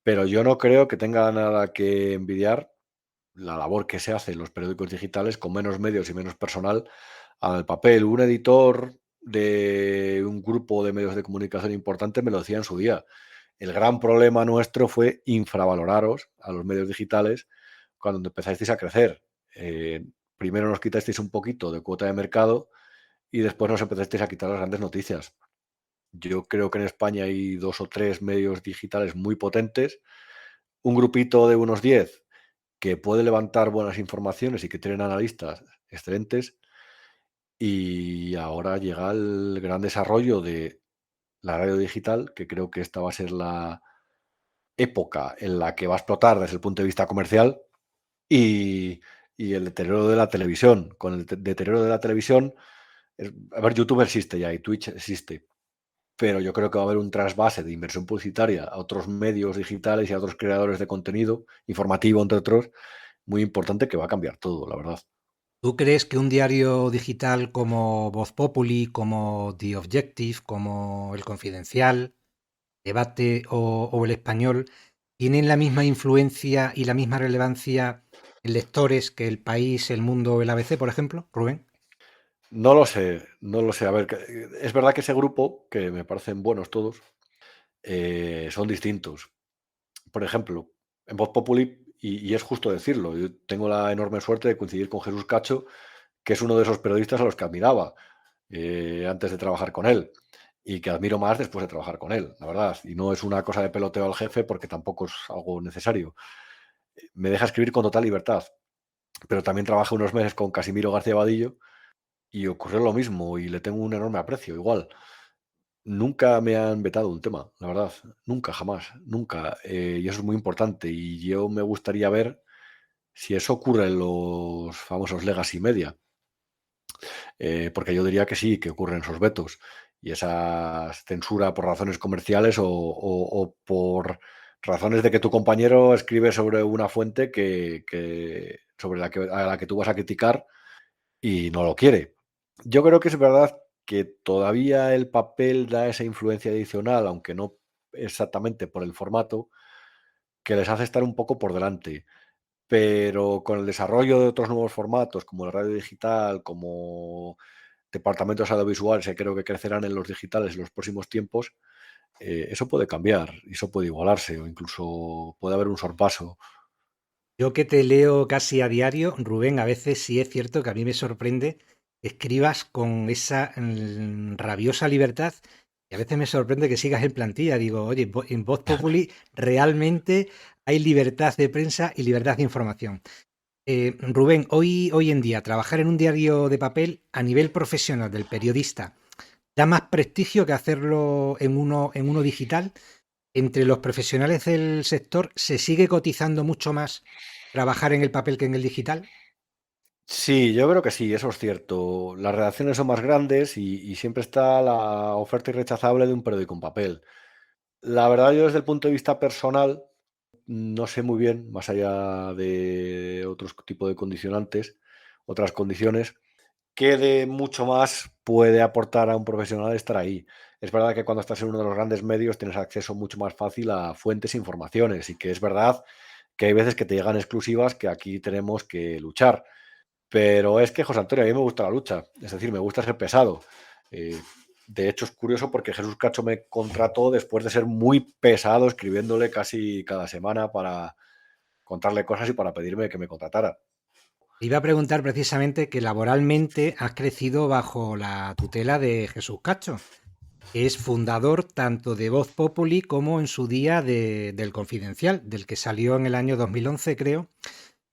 Pero yo no creo que tenga nada que envidiar la labor que se hace en los periódicos digitales con menos medios y menos personal al papel. Un editor de un grupo de medios de comunicación importante me lo decía en su día. El gran problema nuestro fue infravaloraros a los medios digitales cuando empezasteis a crecer. Primero nos quitasteis un poquito de cuota de mercado y después nos empezasteis a quitar las grandes noticias. Yo creo que en España hay 2 o 3 medios digitales muy potentes, un grupito de unos 10 que puede levantar buenas informaciones y que tienen analistas excelentes, y ahora llega el gran desarrollo de la radio digital, que creo que esta va a ser la época en la que va a explotar desde el punto de vista comercial, y el deterioro de la televisión. Con el deterioro de la televisión, a ver, YouTube existe ya y Twitch existe, pero yo creo que va a haber un trasvase de inversión publicitaria a otros medios digitales y a otros creadores de contenido informativo, entre otros, muy importante, que va a cambiar todo, la verdad. ¿Tú crees que un diario digital como Voz Populi, como The Objective, como El Confidencial, Debate o El Español tienen la misma influencia y la misma relevancia en lectores que El País, El Mundo o el ABC, por ejemplo, Rubén? No lo sé, no lo sé. A ver, es verdad que ese grupo, que me parecen buenos todos, son distintos. Por ejemplo, en Voz Populi, y es justo decirlo, yo tengo la enorme suerte de coincidir con Jesús Cacho, que es uno de esos periodistas a los que admiraba antes de trabajar con él y que admiro más después de trabajar con él, la verdad. Y no es una cosa de peloteo al jefe porque tampoco es algo necesario. Me deja escribir con total libertad, pero también trabajé unos meses con Casimiro García Vadillo y ocurrió lo mismo y le tengo un enorme aprecio, igual. Nunca me han vetado un tema, la verdad, nunca, jamás, nunca, y eso es muy importante, y yo me gustaría ver si eso ocurre en los famosos legacy media, porque yo diría que sí, que ocurren esos vetos y esa censura por razones comerciales o por razones de que tu compañero escribe sobre una fuente que sobre a la que tú vas a criticar y no lo quiere. Yo creo que es verdad que todavía el papel da esa influencia adicional, aunque no exactamente por el formato, que les hace estar un poco por delante. Pero con el desarrollo de otros nuevos formatos, como la radio digital, como departamentos audiovisuales que creo que crecerán en los digitales en los próximos tiempos, eso puede cambiar, y eso puede igualarse, o incluso puede haber un sorpaso. Yo que te leo casi a diario, Rubén, a veces sí es cierto que a mí me sorprende que escribas con esa rabiosa libertad y a veces me sorprende que sigas en plantilla. Digo, oye, en Voz Populi realmente hay libertad de prensa y libertad de información. Rubén, hoy en día trabajar en un diario de papel a nivel profesional del periodista da más prestigio que hacerlo en uno digital. Entre los profesionales del sector, ¿se sigue cotizando mucho más trabajar en el papel que en el digital? Sí, yo creo que sí, eso es cierto. Las redacciones son más grandes y siempre está la oferta irrechazable de un periódico en papel. La verdad, yo desde el punto de vista personal, no sé muy bien, más allá de otros tipo de condicionantes, otras condiciones, qué de mucho más puede aportar a un profesional estar ahí. Es verdad que cuando estás en uno de los grandes medios tienes acceso mucho más fácil a fuentes e informaciones y que es verdad que hay veces que te llegan exclusivas que aquí tenemos que luchar. Pero es que, José Antonio, a mí me gusta la lucha, es decir, me gusta ser pesado. Eh, de hecho, es curioso porque Jesús Cacho me contrató después de ser muy pesado escribiéndole casi cada semana para contarle cosas y para pedirme que me contratara. Te iba a preguntar precisamente que laboralmente has crecido bajo la tutela de Jesús Cacho, que es fundador tanto de Voz Populi como en su día del Confidencial, del que salió en el año 2011, creo.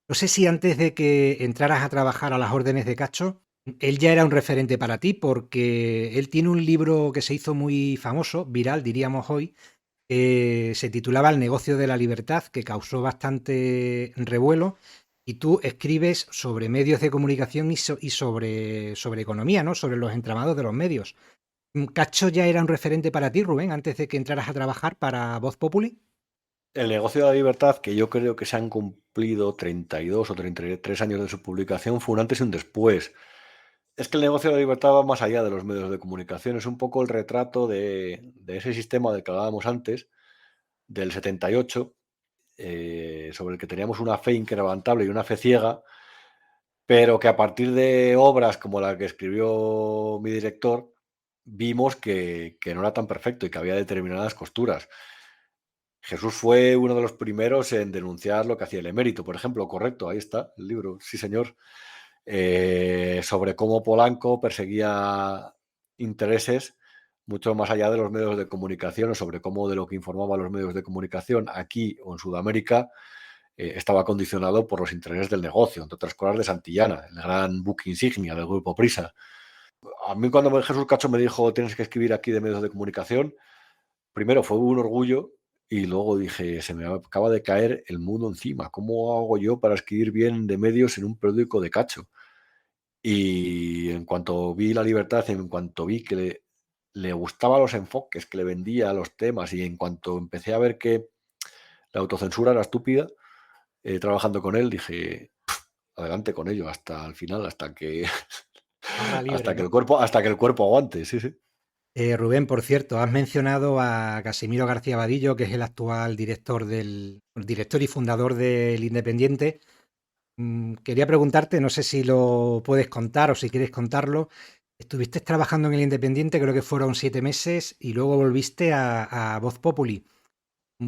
No sé si antes de que entraras a trabajar a las órdenes de Cacho, él ya era un referente para ti, porque él tiene un libro que se hizo muy famoso, viral diríamos hoy, que se titulaba El negocio de la libertad, que causó bastante revuelo, y tú escribes sobre medios de comunicación y sobre economía, ¿no? Sobre los entramados de los medios. ¿Cacho ya era un referente para ti, Rubén, antes de que entraras a trabajar para Voz Populi? El negocio de la libertad, que yo creo que se han cumplido 32 o 33 años de su publicación, fue un antes y un después. Es que el negocio de la libertad va más allá de los medios de comunicación, es un poco el retrato de ese sistema del que hablábamos antes, del 78, sobre el que teníamos una fe inquebrantable y una fe ciega, pero que a partir de obras como la que escribió mi director, vimos que no era tan perfecto y que había determinadas costuras. Jesús fue uno de los primeros en denunciar lo que hacía el emérito, por ejemplo, correcto, ahí está el libro, sí señor, sobre cómo Polanco perseguía intereses mucho más allá de los medios de comunicación o sobre cómo de lo que informaban los medios de comunicación aquí o en Sudamérica estaba condicionado por los intereses del negocio, entre otras cosas de Santillana, el gran buque insignia del grupo Prisa. A mí cuando Jesús Cacho me dijo tienes que escribir aquí de medios de comunicación, primero fue un orgullo y luego dije, se me acaba de caer el mundo encima. ¿Cómo hago yo para escribir bien de medios en un periódico de Cacho? Y en cuanto vi La Libertad, en cuanto vi que le gustaban los enfoques, que le vendía los temas y en cuanto empecé a ver que la autocensura era estúpida, trabajando con él, dije, adelante con ello hasta el final, hasta que Barra libre, ¿no? hasta que el cuerpo aguante, sí, sí. Rubén, por cierto, has mencionado a Casimiro García Vadillo, que es el actual director y fundador del Independiente. Quería preguntarte, no sé si lo puedes contar o si quieres contarlo. Estuviste trabajando en el Independiente, creo que fueron 7 meses, y luego volviste a Voz Populi.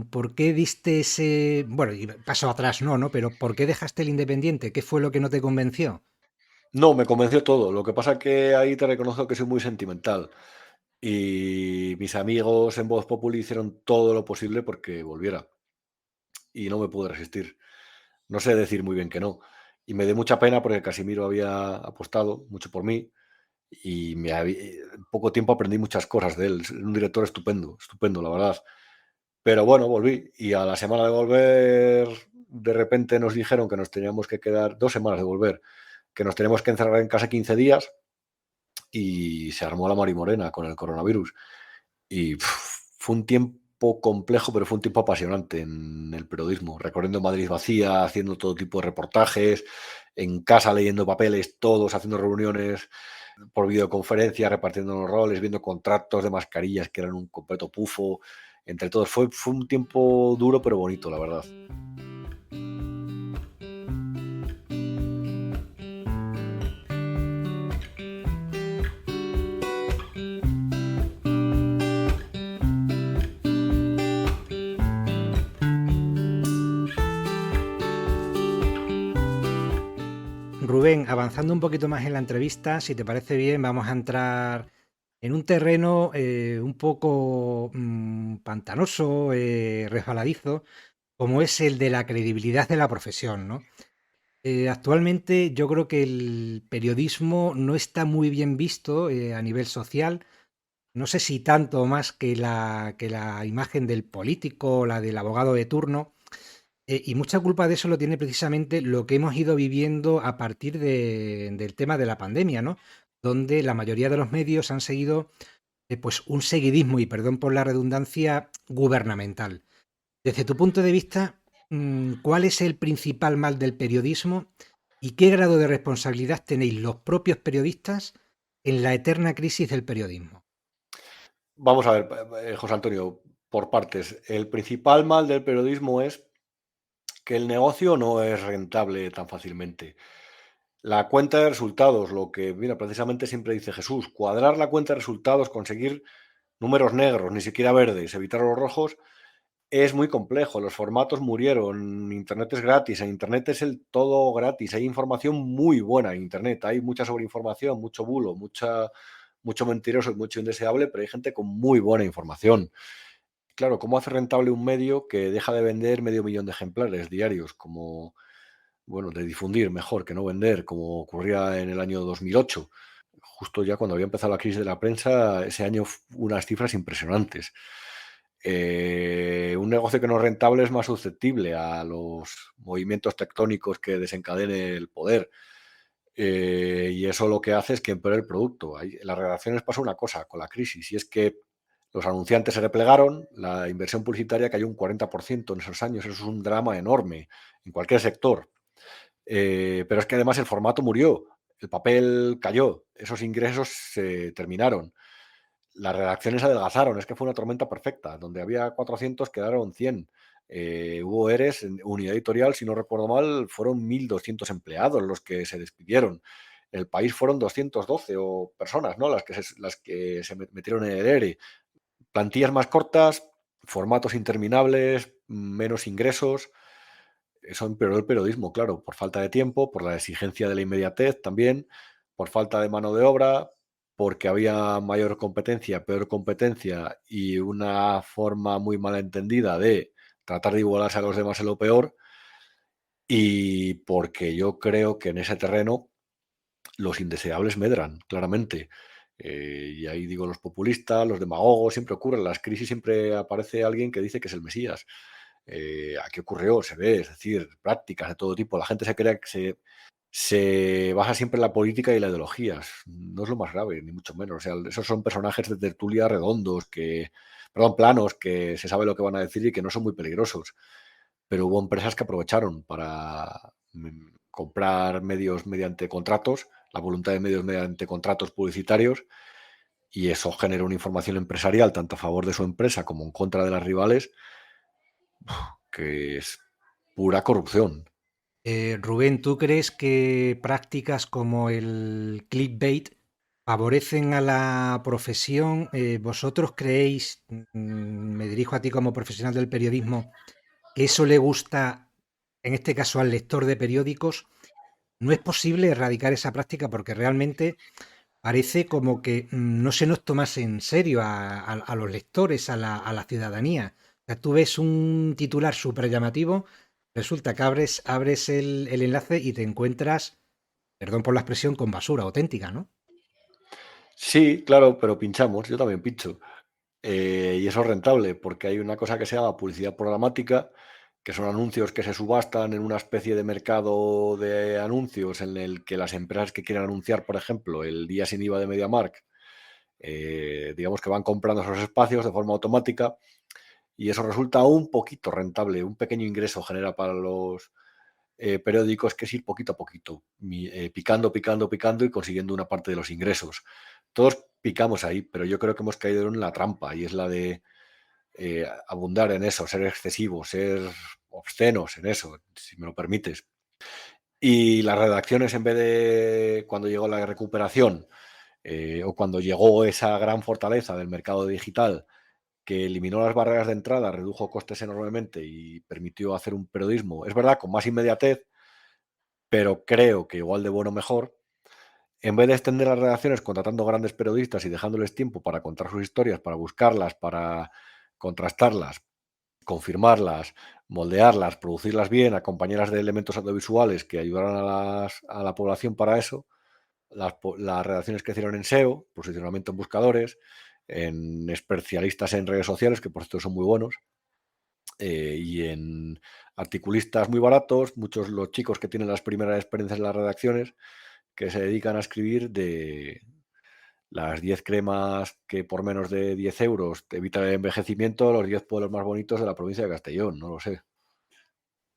¿Por qué diste ese, bueno, y paso atrás no, ¿no? Pero ¿por qué dejaste el Independiente? ¿Qué fue lo que no te convenció? No, me convenció todo. Lo que pasa que ahí te reconozco que soy muy sentimental. Y mis amigos en Voz Populi hicieron todo lo posible porque volviera. Y no me pude resistir. No sé decir muy bien que no. Y me dio mucha pena porque Casimiro había apostado mucho por mí y en poco tiempo aprendí muchas cosas de él. Es un director estupendo, estupendo, la verdad. Pero bueno, volví y a la semana de volver, de repente nos dijeron que nos teníamos que quedar 2 semanas de volver, que nos teníamos que encerrar en casa 15 días y se armó la marimorena con el coronavirus. Y fue un tiempo complejo, pero fue un tiempo apasionante en el periodismo, recorriendo Madrid vacía, haciendo todo tipo de reportajes, en casa leyendo papeles, todos haciendo reuniones por videoconferencia, repartiendo los roles, viendo contratos de mascarillas que eran un completo pufo, entre todos. Fue un tiempo duro, pero bonito, la verdad. Rubén, avanzando un poquito más en la entrevista, si te parece bien, vamos a entrar en un terreno un poco pantanoso, resbaladizo, como es el de la credibilidad de la profesión, ¿no? Actualmente yo creo que el periodismo no está muy bien visto a nivel social, no sé si tanto o más que la imagen del político o la del abogado de turno. Y mucha culpa de eso lo tiene precisamente lo que hemos ido viviendo a partir del tema de la pandemia, ¿no? Donde la mayoría de los medios han seguido pues un seguidismo, y perdón por la redundancia, gubernamental. Desde tu punto de vista, ¿cuál es el principal mal del periodismo y qué grado de responsabilidad tenéis los propios periodistas en la eterna crisis del periodismo? Vamos a ver, José Antonio, por partes. El principal mal del periodismo es que el negocio no es rentable tan fácilmente. La cuenta de resultados, lo que, mira, precisamente siempre dice Jesús, cuadrar la cuenta de resultados, conseguir números negros, ni siquiera verdes, evitar los rojos, es muy complejo. Los formatos murieron, Internet es gratis, en Internet es el todo gratis, hay información muy buena en Internet, hay mucha sobreinformación, mucho bulo, mucho mentiroso y mucho indeseable, pero hay gente con muy buena información. Claro, ¿cómo hace rentable un medio que deja de vender 500.000 de ejemplares diarios? Como, bueno, de difundir mejor que no vender, como ocurría en el año 2008. Justo ya cuando había empezado la crisis de la prensa, ese año unas cifras impresionantes. Un negocio que no es rentable es más susceptible a los movimientos tectónicos que desencadene el poder. Y eso lo que hace es que empeore el producto. En las redacciones pasa una cosa con la crisis, y es que los anunciantes se replegaron, la inversión publicitaria cayó un 40% en esos años. Eso es un drama enorme en cualquier sector. Pero es que además el formato murió, el papel cayó, esos ingresos se terminaron. Las redacciones adelgazaron, es que fue una tormenta perfecta. Donde había 400 quedaron 100. Hubo ERES en Unidad Editorial, si no recuerdo mal, fueron 1.200 empleados los que se despidieron. El País fueron 212 personas, ¿no? Las que se metieron en el ERE. Plantillas más cortas, formatos interminables, menos ingresos. Eso empeoró el periodismo, claro, por falta de tiempo, por la exigencia de la inmediatez también, por falta de mano de obra, porque había mayor competencia, peor competencia y una forma muy mal entendida de tratar de igualarse a los demás en lo peor, y porque yo creo que en ese terreno los indeseables medran, claramente. Y ahí digo los populistas, los demagogos, siempre ocurre, en las crisis siempre aparece alguien que dice que es el Mesías. Aquí ocurrió, se ve, es decir, prácticas de todo tipo. La gente se crea que se basa siempre en la política y la ideología. No es lo más grave, ni mucho menos. O sea, esos son personajes de tertulia redondos, perdón, planos, que se sabe lo que van a decir y que no son muy peligrosos. Pero hubo empresas que aprovecharon para comprar medios mediante contratos, la voluntad de medios mediante contratos publicitarios, y eso genera una información empresarial tanto a favor de su empresa como en contra de las rivales, que es pura corrupción. Rubén, ¿tú crees que prácticas como el clickbait favorecen a la profesión? ¿Vosotros creéis, me dirijo a ti como profesional del periodismo, que eso le gusta, en este caso al lector de periódicos? No es posible erradicar esa práctica porque realmente parece como que no se nos tomase en serio a los lectores, a la ciudadanía. O sea, tú ves un titular súper llamativo, resulta que abres el enlace y te encuentras, perdón por la expresión, con basura auténtica, ¿no? Sí, claro, pero pinchamos, yo también pincho. Y eso es rentable, porque hay una cosa que se llama publicidad programática, que son anuncios que se subastan en una especie de mercado de anuncios en el que las empresas que quieren anunciar, por ejemplo, el día sin IVA de MediaMarkt, digamos que van comprando esos espacios de forma automática, y eso resulta un poquito rentable, un pequeño ingreso genera para los periódicos, que es ir poquito a poquito, picando, picando, picando y consiguiendo una parte de los ingresos. Todos picamos ahí, pero yo creo que hemos caído en la trampa, y es la de abundar en eso, ser excesivos, ser obscenos en eso, si me lo permites. Y las redacciones, en vez de cuando llegó la recuperación, o cuando llegó esa gran fortaleza del mercado digital, que eliminó las barreras de entrada, redujo costes enormemente y permitió hacer un periodismo, es verdad, con más inmediatez, pero creo que igual de bueno o mejor. En vez de extender las redacciones contratando grandes periodistas y dejándoles tiempo para contar sus historias, para buscarlas, para contrastarlas, confirmarlas, moldearlas, producirlas bien, acompañarlas de elementos audiovisuales que ayudaran a la población para eso, las redacciones que hicieron en SEO, posicionamiento en buscadores, en especialistas en redes sociales, que por cierto son muy buenos, y en articulistas muy baratos, muchos los chicos que tienen las primeras experiencias en las redacciones, que se dedican a escribir de las 10 cremas que por menos de 10 euros te evitan el envejecimiento, los 10 pueblos más bonitos de la provincia de Castellón, no lo sé.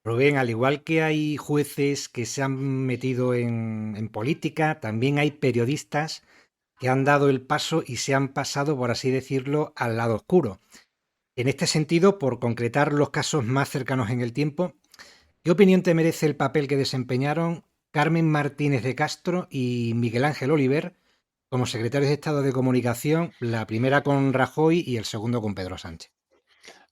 Rubén, al igual que hay jueces que se han metido en política, también hay periodistas que han dado el paso y se han pasado, por así decirlo, al lado oscuro. En este sentido, por concretar los casos más cercanos en el tiempo, ¿qué opinión te merece el papel que desempeñaron Carmen Martínez de Castro y Miguel Ángel Oliver como secretarios de Estado de Comunicación, la primera con Rajoy y el segundo con Pedro Sánchez?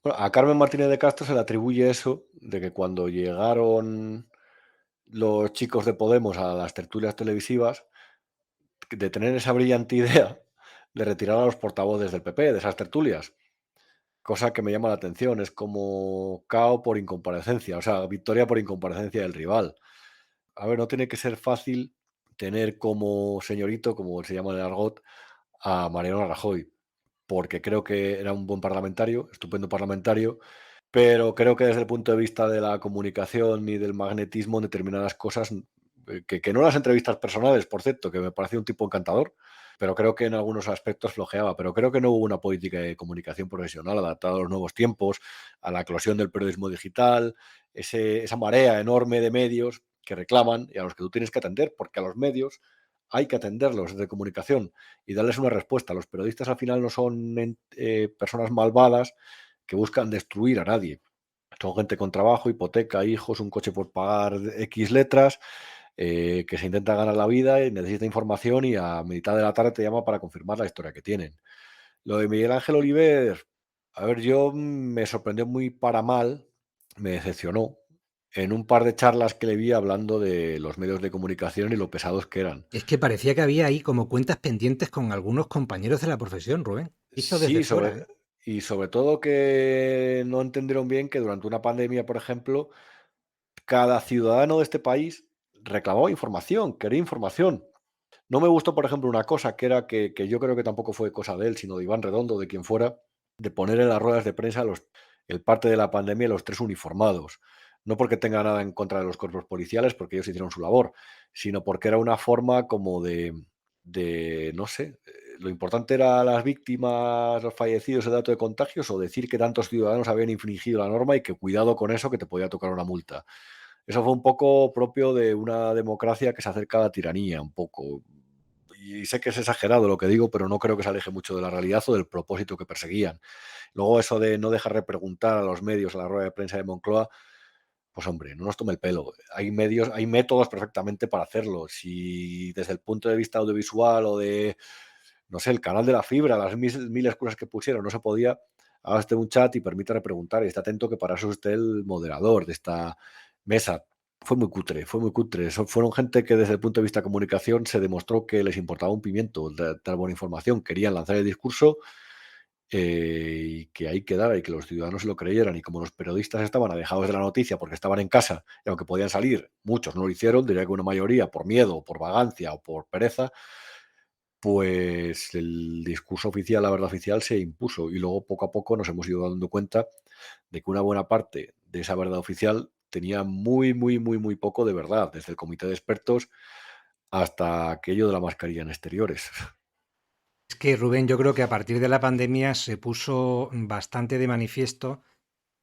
Bueno, a Carmen Martínez de Castro se le atribuye eso de que cuando llegaron los chicos de Podemos a las tertulias televisivas, de tener esa brillante idea de retirar a los portavoces del PP de esas tertulias, cosa que me llama la atención, es como cao por incomparecencia, o sea, victoria por incomparecencia del rival. A ver, no tiene que ser fácil tener como señorito, como se llama en el argot, a Mariano Rajoy, porque creo que era un buen parlamentario, estupendo parlamentario, pero creo que desde el punto de vista de la comunicación y del magnetismo en determinadas cosas, que no las entrevistas personales, por cierto, que me parecía un tipo encantador, pero creo que en algunos aspectos flojeaba, pero creo que no hubo una política de comunicación profesional adaptada a los nuevos tiempos, a la eclosión del periodismo digital, esa marea enorme de medios que reclaman y a los que tú tienes que atender, porque a los medios hay que atenderlos de comunicación y darles una respuesta. Los periodistas al final no son personas malvadas que buscan destruir a nadie. Son gente con trabajo, hipoteca, hijos, un coche por pagar X letras, que se intenta ganar la vida y necesita información y a mitad de la tarde te llama para confirmar la historia que tienen. Lo de Miguel Ángel Oliver, a ver, yo me sorprendió muy para mal, me decepcionó en un par de charlas que le vi hablando de los medios de comunicación y lo pesados que eran. Es que parecía que había ahí como cuentas pendientes con algunos compañeros de la profesión, Rubén. Visto desde Sí, fuera, ¿eh? y sobre todo que no entendieron bien que durante una pandemia, por ejemplo, cada ciudadano de este país reclamaba información, quería información. No me gustó, por ejemplo, una cosa que era que yo creo que tampoco fue cosa de él, sino de Iván Redondo, de quien fuera, de poner en las ruedas de prensa el parte de la pandemia los tres uniformados. No porque tenga nada en contra de los cuerpos policiales, porque ellos hicieron su labor, sino porque era una forma como no sé, lo importante era las víctimas, los fallecidos, el dato de contagios, o decir que tantos ciudadanos habían infringido la norma y que cuidado con eso, que te podía tocar una multa. Eso fue un poco propio de una democracia que se acerca a la tiranía, un poco. Y sé que es exagerado lo que digo, pero no creo que se aleje mucho de la realidad o del propósito que perseguían. Luego eso de no dejar de preguntar a los medios, a la rueda de prensa de Moncloa, pues hombre, no nos tome el pelo. Hay medios, hay métodos perfectamente para hacerlo. Si desde el punto de vista audiovisual o de, no sé, el canal de la fibra, las miles cosas que pusieron, no se podía, haga usted un chat y permítale preguntar y esté atento que para eso es usted el moderador de esta mesa. Fue muy cutre, fue muy cutre. Fueron gente que desde el punto de vista de comunicación se demostró que les importaba un pimiento dar buena información. Querían lanzar el discurso y que ahí quedara y que los ciudadanos se lo creyeran. Y como los periodistas estaban alejados de la noticia porque estaban en casa y aunque podían salir, muchos no lo hicieron, diría que una mayoría por miedo, o por vagancia o por pereza, pues el discurso oficial, la verdad oficial se impuso y luego poco a poco nos hemos ido dando cuenta de que una buena parte de esa verdad oficial tenía muy, muy, muy, muy poco de verdad, desde el comité de expertos hasta aquello de la mascarilla en exteriores. Es que, Rubén, yo creo que a partir de la pandemia se puso bastante de manifiesto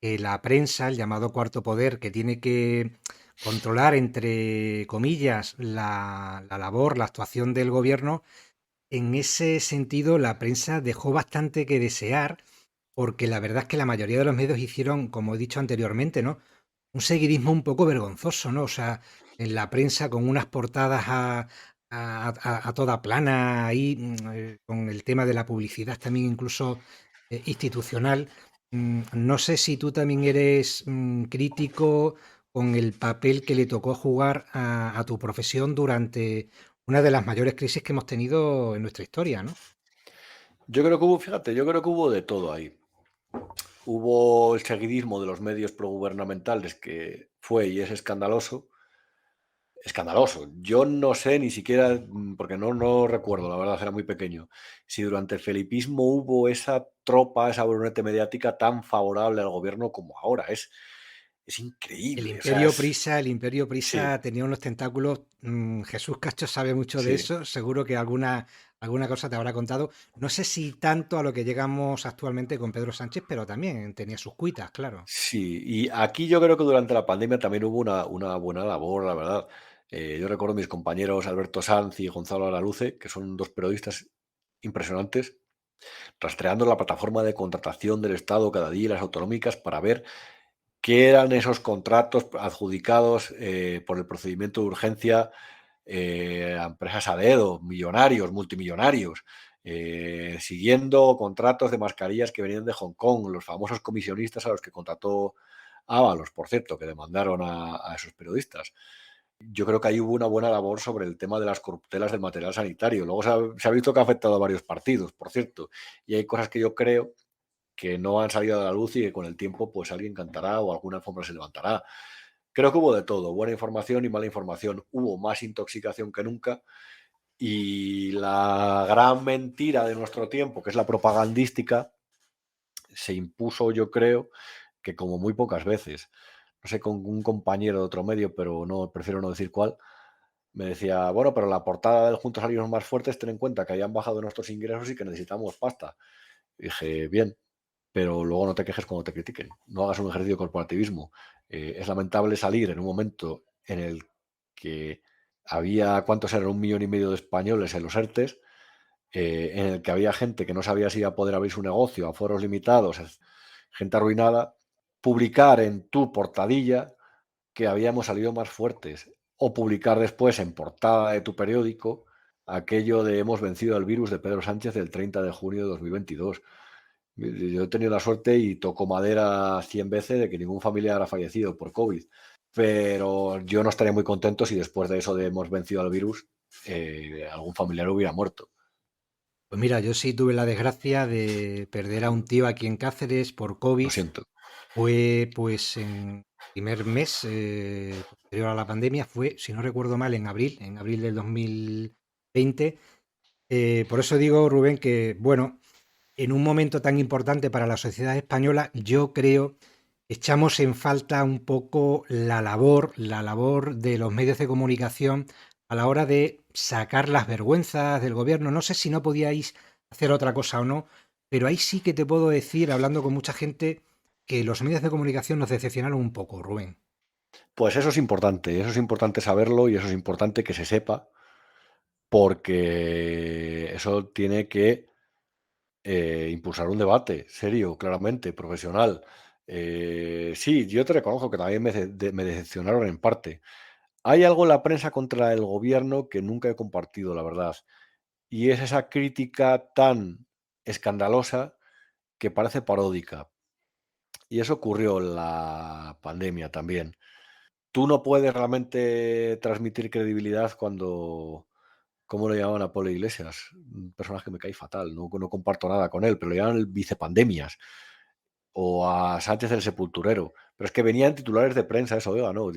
que la prensa, el llamado cuarto poder, que tiene que controlar, entre comillas, la labor, la actuación del gobierno, en ese sentido la prensa dejó bastante que desear, porque la verdad es que la mayoría de los medios hicieron, como he dicho anteriormente, ¿no? Un seguidismo un poco vergonzoso, ¿no? O sea, en la prensa con unas portadas a toda plana, ahí con el tema de la publicidad también incluso institucional. No sé si tú también eres crítico con el papel que le tocó jugar a tu profesión durante una de las mayores crisis que hemos tenido en nuestra historia, ¿no? Yo creo que hubo, fíjate, yo creo que hubo de todo ahí. Hubo el seguidismo de los medios progubernamentales que fue y es escandaloso. escandaloso. Yo no sé ni siquiera, porque no recuerdo, la verdad, era muy pequeño, si durante el felipismo hubo esa tropa, esa brunete mediática tan favorable al gobierno como ahora. Es increíble, o sea, El Imperio sí, Prisa tenía unos tentáculos. Jesús Cacho sabe mucho de sí. eso. Seguro que alguna cosa te habrá contado. No sé si tanto a lo que llegamos actualmente con Pedro Sánchez, pero también tenía sus cuitas, claro. Sí, y aquí yo creo que durante la pandemia también hubo una buena labor, la verdad. Yo recuerdo mis compañeros Alberto Sanz y Gonzalo Araluce, que son 2 periodistas impresionantes, rastreando la plataforma de contratación del Estado cada día y las autonómicas para ver qué eran esos contratos adjudicados, por el procedimiento de urgencia, a empresas a dedo, millonarios, multimillonarios, siguiendo contratos de mascarillas que venían de Hong Kong, los famosos comisionistas a los que contrató Ábalos, por cierto, que demandaron a esos periodistas. Yo creo que ahí hubo una buena labor sobre el tema de las corruptelas del material sanitario. Luego se ha visto que ha afectado a varios partidos, por cierto, y hay cosas que yo creo que no han salido a la luz y que con el tiempo pues alguien cantará o alguna alfombra se levantará. Creo que hubo de todo, buena información y mala información. Hubo más intoxicación que nunca y la gran mentira de nuestro tiempo, que es la propagandística, se impuso, yo creo, que como muy pocas veces. No sé, con un compañero de otro medio, pero no, prefiero no decir cuál, me decía, bueno, pero la portada del Juntos Salimos Más Fuertes, ten en cuenta que hayan bajado nuestros ingresos y que necesitamos pasta. Y dije, bien, pero luego no te quejes cuando te critiquen. No hagas un ejercicio de corporativismo. Es lamentable salir en un momento en el que había, ¿cuántos eran? 1,5 millones de españoles en los ERTES, en el que había gente que no sabía si iba a poder abrir su negocio a foros limitados, gente arruinada, publicar en tu portadilla que habíamos salido más fuertes o publicar después en portada de tu periódico aquello de hemos vencido al virus de Pedro Sánchez el 30 de junio de 2022. Yo he tenido la suerte y toco madera 100 veces de que ningún familiar ha fallecido por COVID, pero yo no estaría muy contento si después de eso de hemos vencido al virus, algún familiar hubiera muerto. Pues mira, yo sí tuve la desgracia de perder a un tío aquí en Cáceres por Lo COVID. siento. Fue pues en primer mes posterior a la pandemia, fue, si no recuerdo mal, en abril del 2020. Por eso digo, Rubén, que bueno, en un momento tan importante para la sociedad española, yo creo que echamos en falta un poco la labor de los medios de comunicación a la hora de sacar las vergüenzas del gobierno. No sé si no podíais hacer otra cosa o no, pero ahí sí que te puedo decir, hablando con mucha gente, que los medios de comunicación nos decepcionaron un poco, Rubén. Pues eso es importante saberlo y eso es importante que se sepa, porque eso tiene que impulsar un debate serio, claramente, profesional. Sí, yo te reconozco que también me decepcionaron en parte. Hay algo en la prensa contra el gobierno que nunca he compartido, la verdad, y es esa crítica tan escandalosa que parece paródica. Y eso ocurrió en la pandemia también. Tú no puedes realmente transmitir credibilidad cuando, ¿cómo le llamaban a Pablo Iglesias? Un personaje que me cae fatal, no comparto nada con él, pero le llaman el vicepandemias. O a Sánchez el Sepulturero. Pero es que venían titulares de prensa eso, oiga, no,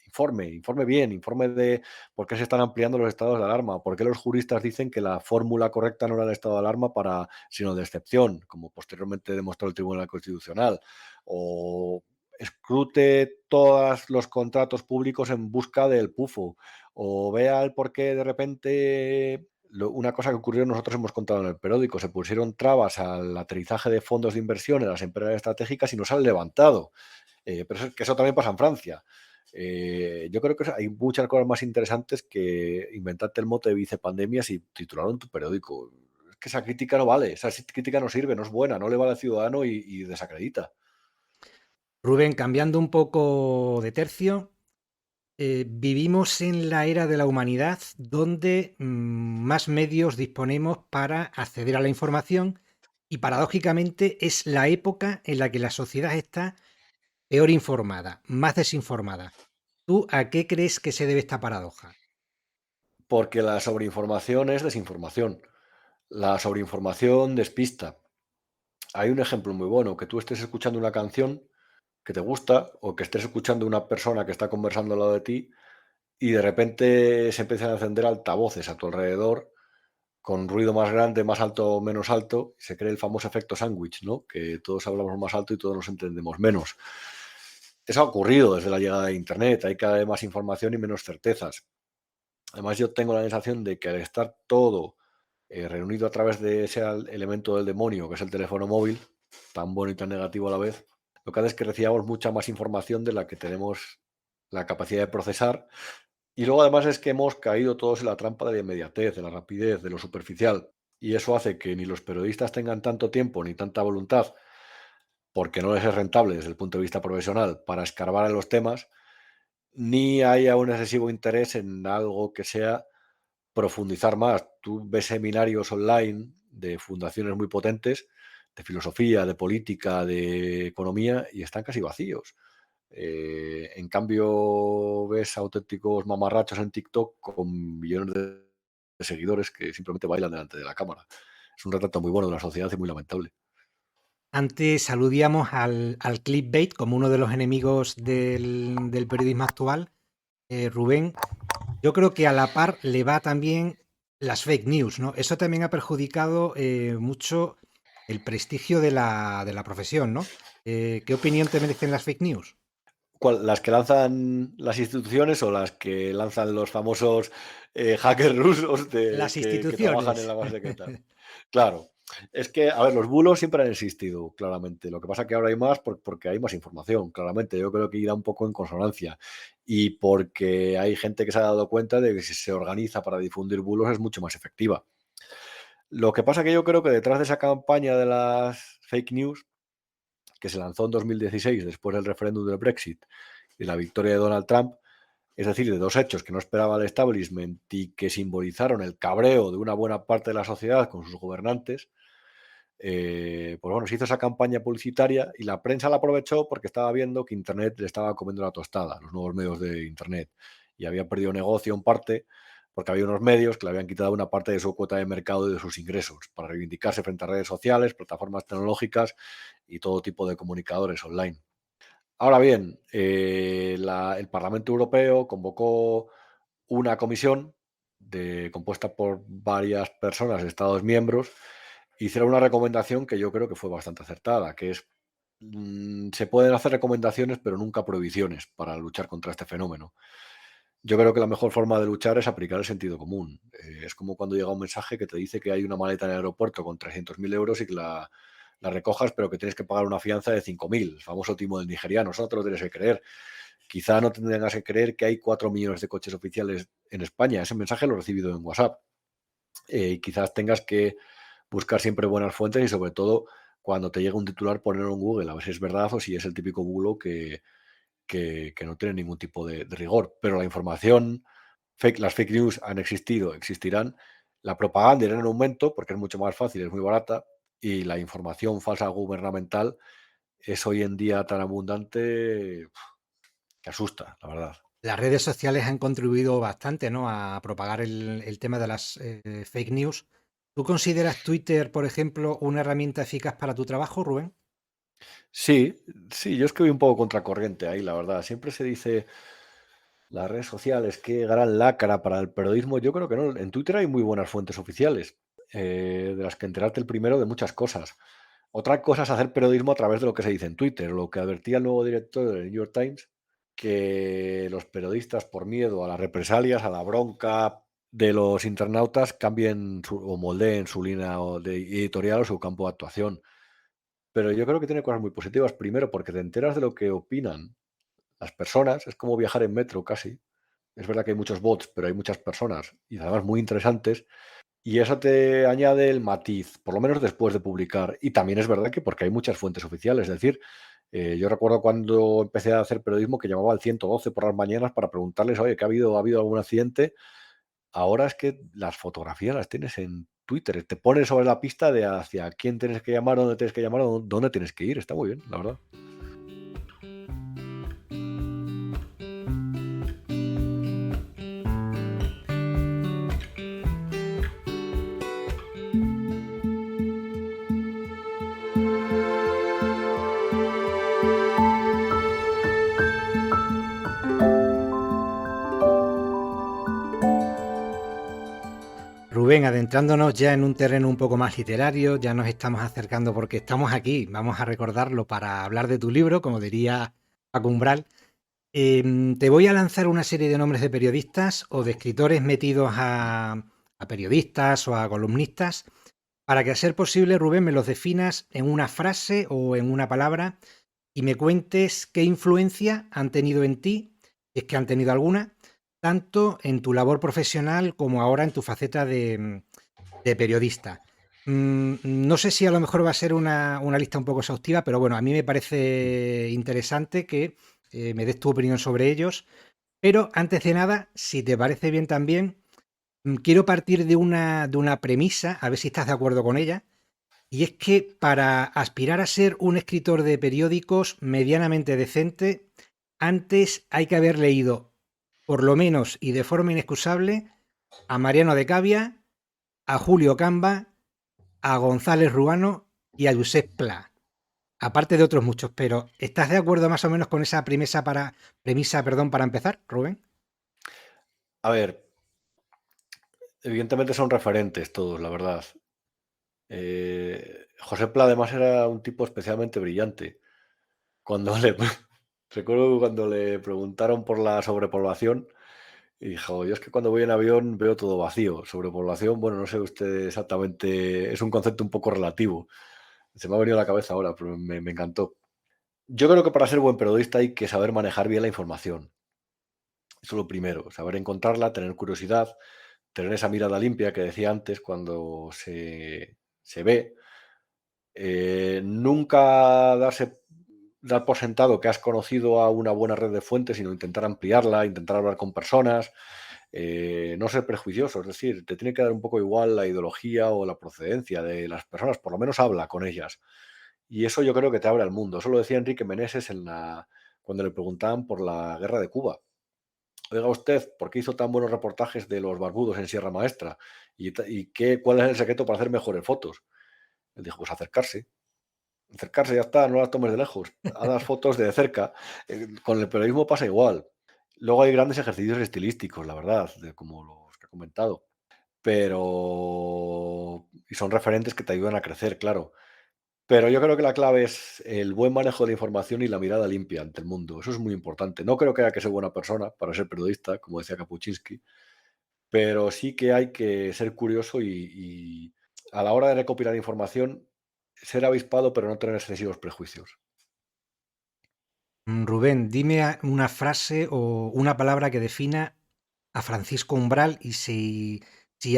informe bien, informe de por qué se están ampliando los estados de alarma, por qué los juristas dicen que la fórmula correcta no era el estado de alarma para, sino de excepción, como posteriormente demostró el Tribunal Constitucional, o escrute todos los contratos públicos en busca del pufo, o vea el por qué de repente una cosa que ocurrió, nosotros hemos contado en el periódico, se pusieron trabas al aterrizaje de fondos de inversión en las empresas estratégicas y no se han levantado. Pero que eso también pasa en Francia. Yo creo que hay muchas cosas más interesantes que inventarte el mote de vicepandemias y titularlo en tu periódico. Es que esa crítica no vale, esa crítica no sirve, no es buena, no le vale al ciudadano y desacredita. Rubén, cambiando un poco de tercio, vivimos en la era de la humanidad donde más medios disponemos para acceder a la información y paradójicamente es la época en la que la sociedad está peor informada, más desinformada. ¿Tú a qué crees que se debe esta paradoja? Porque la sobreinformación es desinformación. La sobreinformación despista. Hay un ejemplo muy bueno, que tú estés escuchando una canción que te gusta o que estés escuchando una persona que está conversando al lado de ti y de repente se empiezan a encender altavoces a tu alrededor con ruido más grande, más alto o menos alto, y se crea el famoso efecto sándwich, ¿no? Que todos hablamos más alto y todos nos entendemos menos. Eso ha ocurrido desde la llegada de Internet, hay cada vez más información y menos certezas. Además, yo tengo la sensación de que al estar todo reunido a través de ese elemento del demonio, que es el teléfono móvil, tan bueno y tan negativo a la vez, lo que hace es que recibamos mucha más información de la que tenemos la capacidad de procesar. Y luego además es que hemos caído todos en la trampa de la inmediatez, de la rapidez, de lo superficial. Y eso hace que ni los periodistas tengan tanto tiempo ni tanta voluntad, porque no les es rentable desde el punto de vista profesional, para escarbar en los temas, ni haya un excesivo interés en algo que sea profundizar más. Tú ves seminarios online de fundaciones muy potentes, de filosofía, de política, de economía, y están casi vacíos. En cambio, ves auténticos mamarrachos en TikTok con millones de seguidores que simplemente bailan delante de la cámara. Es un retrato muy bueno de la sociedad y muy lamentable. Antes aludíamos al clickbait como uno de los enemigos del periodismo actual. Rubén, yo creo que a la par le va también las fake news, ¿no? Eso también ha perjudicado mucho el prestigio de la profesión, ¿no? ¿Qué opinión te merecen las fake news? ¿Las que lanzan las instituciones o las que lanzan los famosos hackers rusos Las que trabajan en instituciones. la base secreta? Claro, es que, a ver, los bulos siempre han existido, claramente. Lo que pasa es que ahora hay más porque hay más información, claramente. Yo creo que irá un poco en consonancia. Y porque hay gente que se ha dado cuenta de que si se organiza para difundir bulos es mucho más efectiva. Lo que pasa que yo creo que detrás de esa campaña de las fake news, que se lanzó en 2016 después del referéndum del Brexit y la victoria de Donald Trump, es decir, de dos hechos que no esperaba el establishment y que simbolizaron el cabreo de una buena parte de la sociedad con sus gobernantes, pues bueno, se hizo esa campaña publicitaria y la prensa la aprovechó porque estaba viendo que Internet le estaba comiendo la tostada, los nuevos medios de Internet, y había perdido negocio en parte porque había unos medios que le habían quitado una parte de su cuota de mercado y de sus ingresos para reivindicarse frente a redes sociales, plataformas tecnológicas y todo tipo de comunicadores online. Ahora bien, el Parlamento Europeo convocó una comisión compuesta por varias personas, Estados miembros, hicieron una recomendación que yo creo que fue bastante acertada, que es, se pueden hacer recomendaciones, pero nunca prohibiciones para luchar contra este fenómeno. Yo creo que la mejor forma de luchar es aplicar el sentido común. Es como cuando llega un mensaje que te dice que hay una maleta en el aeropuerto con 300.000 euros y que la recojas, pero que tienes que pagar una fianza de 5.000, el famoso timo del nigeriano. Eso no te lo tienes que creer. Quizá no tengas que creer que hay 4 millones de coches oficiales en España. Ese mensaje lo he recibido en WhatsApp. Quizás tengas que buscar siempre buenas fuentes y sobre todo cuando te llega un titular ponerlo en Google, a ver si es verdad o si es el típico bulo que no tiene ningún tipo de rigor. Pero la información, las fake news han existido, existirán. La propaganda irá en aumento porque es mucho más fácil, es muy barata. Y la información falsa gubernamental es hoy en día tan abundante que asusta, la verdad. Las redes sociales han contribuido bastante, ¿no?, a propagar el tema de las fake news. ¿Tú consideras Twitter, por ejemplo, una herramienta eficaz para tu trabajo, Rubén? Sí, sí, yo es que voy un poco contracorriente ahí, la verdad. Siempre se dice las redes sociales, qué gran lacra para el periodismo. Yo creo que no. En Twitter hay muy buenas fuentes oficiales, de las que enterarte el primero de muchas cosas. Otra cosa es hacer periodismo a través de lo que se dice en Twitter, lo que advertía el nuevo director del New York Times, que los periodistas, por miedo a las represalias, a la bronca de los internautas, cambien o moldeen su línea editorial o su campo de actuación. Pero yo creo que tiene cosas muy positivas. Primero, porque te enteras de lo que opinan las personas. Es como viajar en metro casi. Es verdad que hay muchos bots, pero hay muchas personas y además muy interesantes. Y eso te añade el matiz, por lo menos después de publicar. Y también es verdad que porque hay muchas fuentes oficiales. Es decir, yo recuerdo cuando empecé a hacer periodismo que llamaba al 112 por las mañanas para preguntarles, oye, ¿que ha habido algún accidente? Ahora es que las fotografías las tienes en Twitter. Te pones sobre la pista de hacia quién tienes que llamar, dónde tienes que llamar, dónde tienes que ir. Está muy bien, la verdad. Rubén, adentrándonos ya en un terreno un poco más literario, ya nos estamos acercando porque estamos aquí, vamos a recordarlo para hablar de tu libro, como diría Paco Umbral. Te voy a lanzar una serie de nombres de periodistas o de escritores metidos a periodistas o a columnistas para que, a ser posible, Rubén, me los definas en una frase o en una palabra y me cuentes qué influencia han tenido en ti, si es que han tenido alguna, tanto en tu labor profesional como ahora en tu faceta de periodista. No sé si a lo mejor va a ser una lista un poco exhaustiva, pero bueno, a mí me parece interesante que me des tu opinión sobre ellos. Pero antes de nada, si te parece bien también, quiero partir de una premisa, a ver si estás de acuerdo con ella, y es que para aspirar a ser un escritor de periódicos medianamente decente, antes hay que haber leído, por lo menos y de forma inexcusable, a Mariano de Cavia, a Julio Camba, a González Ruano y a Josep Pla. Aparte de otros muchos, pero ¿estás de acuerdo más o menos con esa premisa, para empezar, Rubén? A ver, evidentemente son referentes todos, la verdad. José Pla además era un tipo especialmente brillante. Cuando le recuerdo cuando le preguntaron por la sobrepoblación y dijo: "Yo es que cuando voy en avión veo todo vacío". Sobrepoblación, bueno, no sé usted exactamente, es un concepto un poco relativo. Se me ha venido a la cabeza ahora, pero me encantó. Yo creo que para ser buen periodista hay que saber manejar bien la información. Eso es lo primero, saber encontrarla, tener curiosidad, tener esa mirada limpia que decía antes cuando se ve. Nunca dar por sentado que has conocido a una buena red de fuentes, sino intentar ampliarla, intentar hablar con personas, no ser prejuicioso, es decir, te tiene que dar un poco igual la ideología o la procedencia de las personas, por lo menos habla con ellas. Y eso yo creo que te abre al mundo. Eso lo decía Enrique Meneses cuando le preguntaban por la guerra de Cuba. Oiga usted, ¿por qué hizo tan buenos reportajes de los barbudos en Sierra Maestra? ¿Cuál es el secreto para hacer mejores fotos? Él dijo, pues acercarse, ya está, no las tomes de lejos, haz las fotos de cerca. Con el periodismo pasa igual. Luego hay grandes ejercicios estilísticos, la verdad, como los que he comentado, y son referentes que te ayudan a crecer, claro. Pero yo creo que la clave es el buen manejo de la información y la mirada limpia ante el mundo. Eso es muy importante. No creo que haya que ser buena persona para ser periodista, como decía Kapuczynski, pero sí que hay que ser curioso y a la hora de recopilar información, ser avispado, pero no tener excesivos prejuicios. Rubén, dime una frase o una palabra que defina a Francisco Umbral y si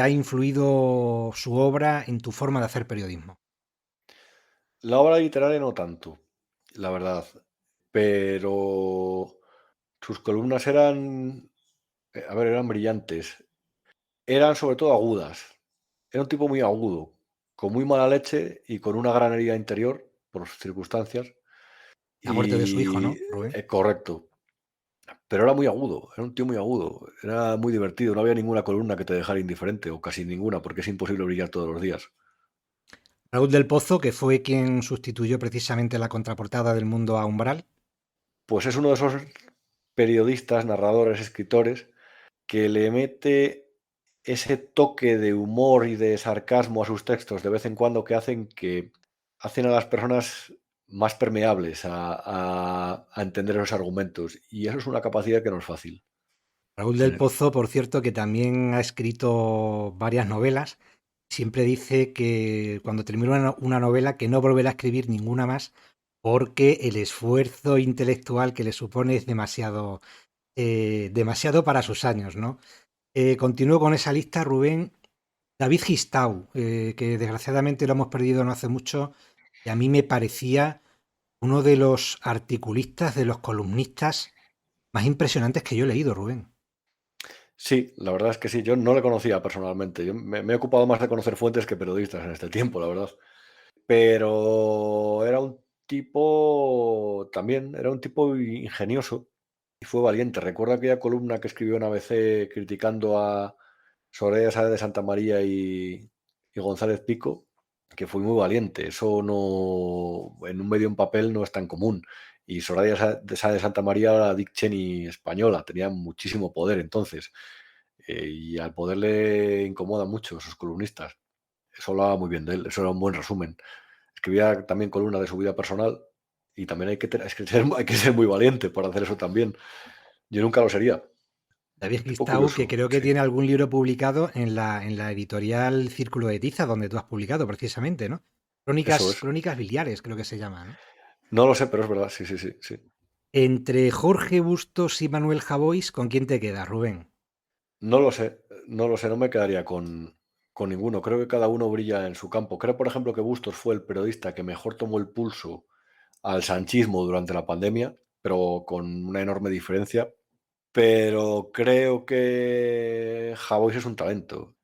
ha influido su obra en tu forma de hacer periodismo. La obra literaria no tanto, la verdad, pero sus columnas eran brillantes, eran sobre todo agudas. Era un tipo muy agudo, con muy mala leche y con una gran herida interior por sus circunstancias. La muerte de su hijo, Y ¿no, Rubén? correcto, pero era muy agudo, era un tío muy agudo, era muy divertido, no había ninguna columna que te dejara indiferente, o casi ninguna, porque es imposible brillar todos los días. Raúl del Pozo, que fue quien sustituyó precisamente la contraportada del Mundo a Umbral. Pues es uno de esos periodistas, narradores, escritores, que le mete ese toque de humor y de sarcasmo a sus textos de vez en cuando que hacen a las personas más permeables a entender esos argumentos. Y eso es una capacidad que no es fácil Raúl del tener. Pozo, por cierto, que también ha escrito varias novelas, siempre dice que cuando termina una novela que no volverá a escribir ninguna más porque el esfuerzo intelectual que le supone es demasiado para sus años, ¿no? Continúo con esa lista, Rubén. David Gistau, que desgraciadamente lo hemos perdido no hace mucho, y a mí me parecía uno de los articulistas, de los columnistas más impresionantes que yo he leído, Rubén. Sí, la verdad es que sí, yo no le conocía personalmente. Yo me he ocupado más de conocer fuentes que periodistas en este tiempo, la verdad. Pero era un tipo ingenioso y fue valiente. Recuerdo aquella columna que escribió en ABC criticando a Soraya Sáenz de Santamaría y González Pico, que fue muy valiente. Eso no, en un medio en papel no es tan común. Y Soraya Sáenz de Santamaría era la Dick Cheney española, tenía muchísimo poder entonces. y al Poder le incomoda mucho sus columnistas. Eso hablaba muy bien de él, eso era un buen resumen. Escribía también columnas de su vida personal y también hay que ser muy valiente para hacer eso también. Yo nunca lo sería. David Un tipo Cristau, que curioso, creo que sí, tiene algún libro publicado en la editorial Círculo de Tiza, donde tú has publicado precisamente, ¿no? eso es. Crónicas biliares, creo que se llama, ¿no? No lo sé, pero es verdad, sí, sí, sí, sí. Entre Jorge Bustos y Manuel Javois, ¿con quién te quedas, Rubén? No lo sé, no lo sé, no me quedaría con ninguno. Creo que cada uno brilla en su campo. Creo, por ejemplo, que Bustos fue el periodista que mejor tomó el pulso al sanchismo durante la pandemia, pero con una enorme diferencia. Pero creo que Javois es un talento.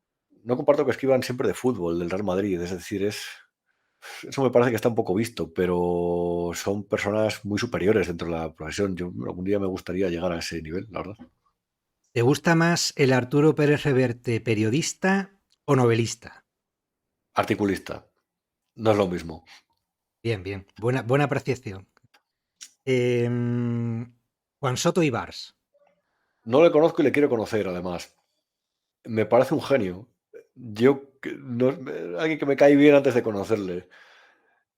No comparto que escriban siempre de fútbol, del Real Madrid, es decir, eso me parece que está un poco visto, pero son personas muy superiores dentro de la profesión. Yo algún día me gustaría llegar a ese nivel, la verdad. ¿Te gusta más el Arturo Pérez Reverte periodista o novelista? Articulista, no es lo mismo. Bien, bien. Buena apreciación. Juan Soto y Bars. No le conozco y le quiero conocer, además. Me parece un genio. Alguien que me cae bien antes de conocerle.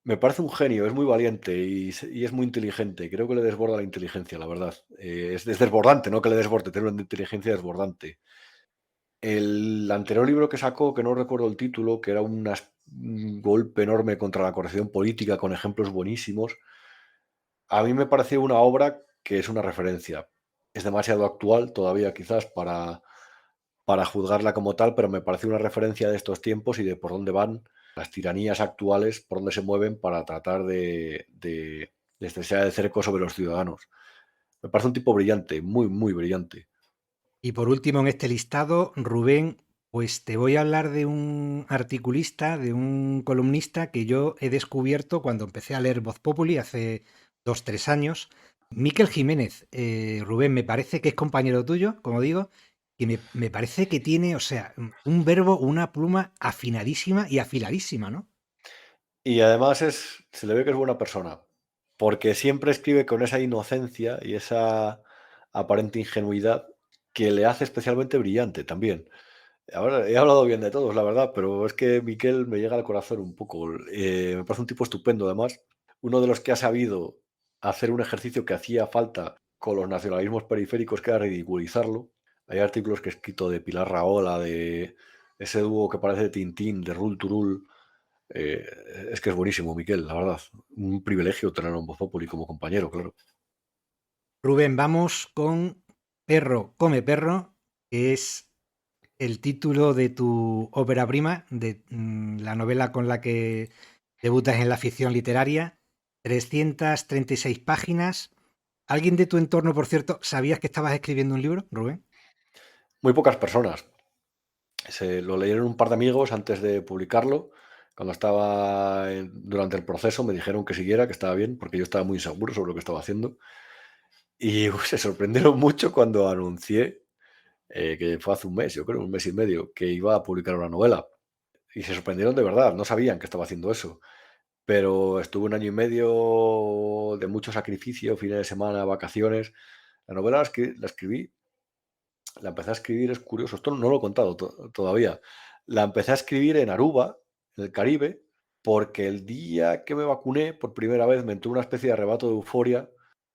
Me parece un genio, es muy valiente y es muy inteligente. Creo que le desborda la inteligencia, la verdad. Es desbordante, no que le desborde, tiene una inteligencia desbordante. El anterior libro que sacó, que no recuerdo el título, que era un golpe enorme contra la corrección política con ejemplos buenísimos, a mí me pareció una obra que es una referencia. Es demasiado actual todavía quizás para juzgarla como tal, pero me parece una referencia de estos tiempos y de por dónde van las tiranías actuales, por dónde se mueven para tratar de estrechar el cerco sobre los ciudadanos. Me parece un tipo brillante, muy, muy brillante. Y por último, en este listado, Rubén, pues te voy a hablar de un articulista, de un columnista que yo he descubierto cuando empecé a leer Voz Populi hace 2, 3 años. Miquel Jiménez, Rubén, me parece que es compañero tuyo, como digo, y me parece que tiene, o sea, un verbo, una pluma afinadísima y afiladísima, ¿no? Y además se le ve que es buena persona, porque siempre escribe con esa inocencia y esa aparente ingenuidad que le hace especialmente brillante también. Ahora he hablado bien de todos, la verdad, pero es que Miquel me llega al corazón un poco. Me parece un tipo estupendo, además. Uno de los que ha sabido hacer un ejercicio que hacía falta con los nacionalismos periféricos, que era ridiculizarlo. Hay artículos que he escrito de Pilar Rahola, de ese dúo que parece de Tintín, de Rul Turul. Eh, es que es buenísimo, Miquel, la verdad. Un privilegio tenerlo en Voz Populi como compañero, claro. Rubén, vamos con Perro come perro, que es el título de tu ópera prima, de la novela con la que debutas en la ficción literaria, 336 páginas. ¿Alguien de tu entorno, por cierto, sabías que estabas escribiendo un libro, Rubén? Muy pocas personas. Lo leyeron un par de amigos antes de publicarlo. Cuando estaba durante el proceso me dijeron que siguiera, que estaba bien, porque yo estaba muy inseguro sobre lo que estaba haciendo. Y se sorprendieron mucho cuando anuncié, que fue hace un mes, yo creo, un mes y medio, que iba a publicar una novela. Y se sorprendieron de verdad, no sabían que estaba haciendo eso. Pero estuve un año y medio de mucho sacrificio, fines de semana, vacaciones. La novela la escribí, la empecé a escribir, es curioso, esto no lo he contado todavía. La empecé a escribir en Aruba, en el Caribe, porque el día que me vacuné por primera vez me entró una especie de arrebato de euforia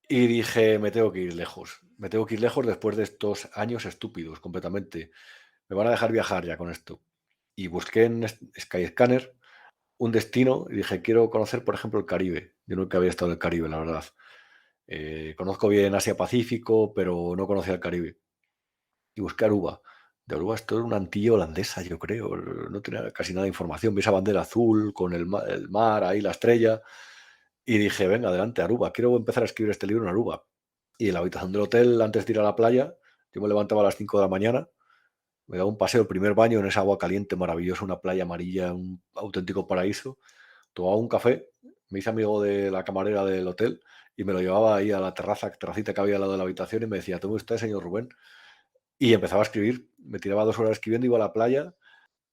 y dije, me tengo que ir lejos. Me tengo que ir lejos después de estos años estúpidos completamente. Me van a dejar viajar ya con esto. Y busqué en Skyscanner un destino y dije, quiero conocer, por ejemplo, el Caribe. Yo nunca había estado en el Caribe, la verdad. Conozco bien Asia-Pacífico, pero no conocía el Caribe. Y busqué Aruba. De Aruba esto era una antilla holandesa, yo creo. No tenía casi nada de información. Vi esa bandera azul con el mar, ahí la estrella. Y dije, venga, adelante, Aruba. Quiero empezar a escribir este libro en Aruba. Y en la habitación del hotel, antes de ir a la playa, yo me levantaba a las 5 de la mañana, me daba un paseo, el primer baño en esa agua caliente maravillosa, una playa amarilla, un auténtico paraíso. Tomaba un café, me hice amigo de la camarera del hotel y me lo llevaba ahí a la terracita que había al lado de la habitación y me decía, ¿tome usted, señor Rubén? Y empezaba a escribir. Me tiraba 2 horas escribiendo, iba a la playa,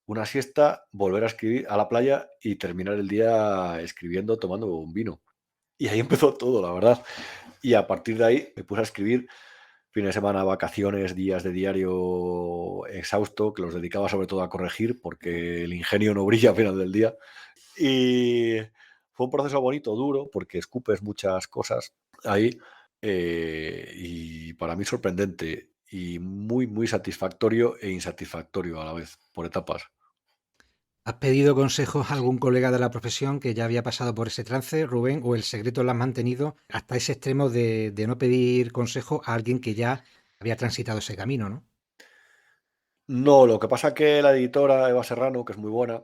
una siesta, volver a escribir a la playa y terminar el día escribiendo, tomando un vino. Y ahí empezó todo, la verdad. Y a partir de ahí me puse a escribir Fines de semana, vacaciones, días de diario exhausto, que los dedicaba sobre todo a corregir, porque el ingenio no brilla al final del día. Y fue un proceso bonito, duro, porque escupes muchas cosas ahí, y para mí sorprendente y muy, muy satisfactorio e insatisfactorio a la vez, por etapas. ¿Has pedido consejos a algún colega de la profesión que ya había pasado por ese trance, Rubén, o el secreto lo has mantenido hasta ese extremo de no pedir consejo a alguien que ya había transitado ese camino, ¿no? No, lo que pasa que la editora Eva Serrano, que es muy buena,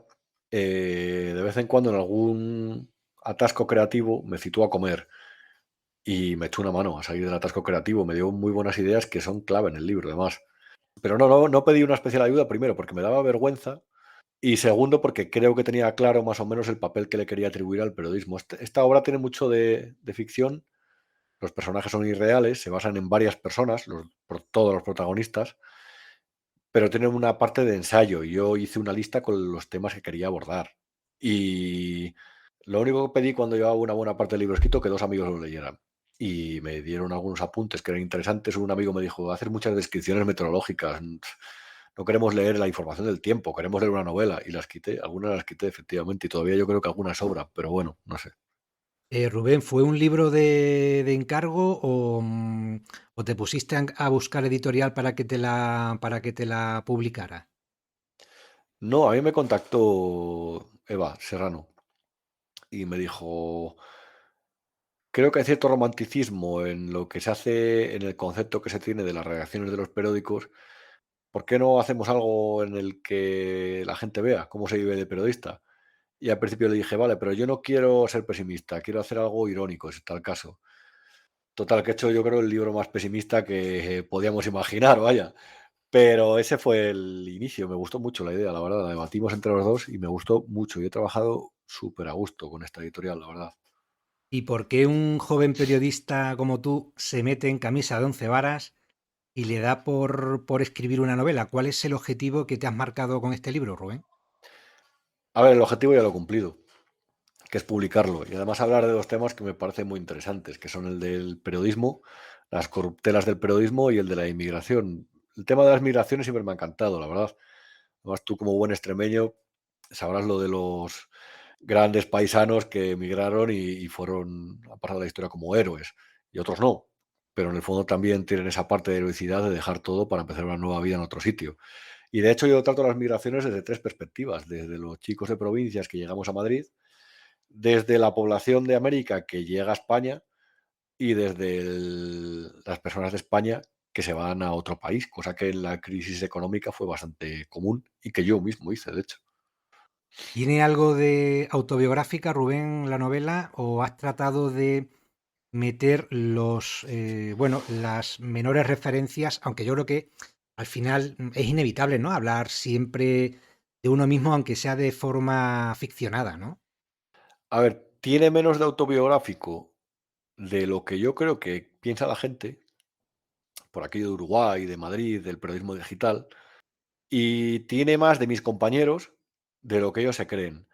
de vez en cuando en algún atasco creativo me citó a comer y me echó una mano a salir del atasco creativo. Me dio muy buenas ideas que son clave en el libro, además. Pero no pedí una especial ayuda, primero, porque me daba vergüenza y segundo, porque creo que tenía claro más o menos el papel que le quería atribuir al periodismo. Esta obra tiene mucho de ficción, los personajes son irreales, se basan en varias personas, todos los protagonistas, pero tiene una parte de ensayo. Y yo hice una lista con los temas que quería abordar. Y lo único que pedí cuando llevaba una buena parte del libro escrito, que dos amigos lo leyeran. Y me dieron algunos apuntes que eran interesantes. Un amigo me dijo, hacer muchas descripciones meteorológicas. No queremos leer la información del tiempo, queremos leer una novela. Y las quité, algunas las quité efectivamente. Y todavía yo creo que algunas sobran, pero bueno, no sé. Rubén, ¿fue un libro de encargo o te pusiste a buscar editorial para que te la publicara? No, a mí me contactó Eva Serrano y me dijo, creo que hay cierto romanticismo en lo que se hace, en el concepto que se tiene de las redacciones de los periódicos. ¿Por qué no hacemos algo en el que la gente vea cómo se vive de periodista? Y al principio le dije, vale, pero yo no quiero ser pesimista, quiero hacer algo irónico, si está el caso. Total, que he hecho yo creo el libro más pesimista que podíamos imaginar, vaya. Pero ese fue el inicio, me gustó mucho la idea, la verdad. La debatimos entre los dos y me gustó mucho. Y he trabajado súper a gusto con esta editorial, la verdad. ¿Y por qué un joven periodista como tú se mete en camisa de once varas y le da por escribir una novela? ¿Cuál es el objetivo que te has marcado con este libro, Rubén? A ver, el objetivo ya lo he cumplido, que es publicarlo y además hablar de dos temas que me parecen muy interesantes, que son el del periodismo, las corruptelas del periodismo y el de la inmigración. El tema de las migraciones siempre me ha encantado, la verdad. Además, tú como buen extremeño sabrás lo de los grandes paisanos que emigraron y fueron a pasar la historia como héroes, y otros no. Pero en el fondo también tienen esa parte de heroicidad de dejar todo para empezar una nueva vida en otro sitio. Y de hecho yo trato las migraciones desde tres perspectivas, desde los chicos de provincias que llegamos a Madrid, desde la población de América que llega a España y desde las personas de España que se van a otro país, cosa que en la crisis económica fue bastante común y que yo mismo hice, de hecho. ¿Tiene algo de autobiográfica, Rubén, la novela, o has tratado de meter bueno, las menores referencias, aunque yo creo que al final es inevitable, ¿no? Hablar siempre de uno mismo, aunque sea de forma ficcionada, ¿no? A ver, tiene menos de autobiográfico de lo que yo creo que piensa la gente, por aquello de Uruguay, de Madrid, del periodismo digital, y tiene más de mis compañeros de lo que ellos se creen.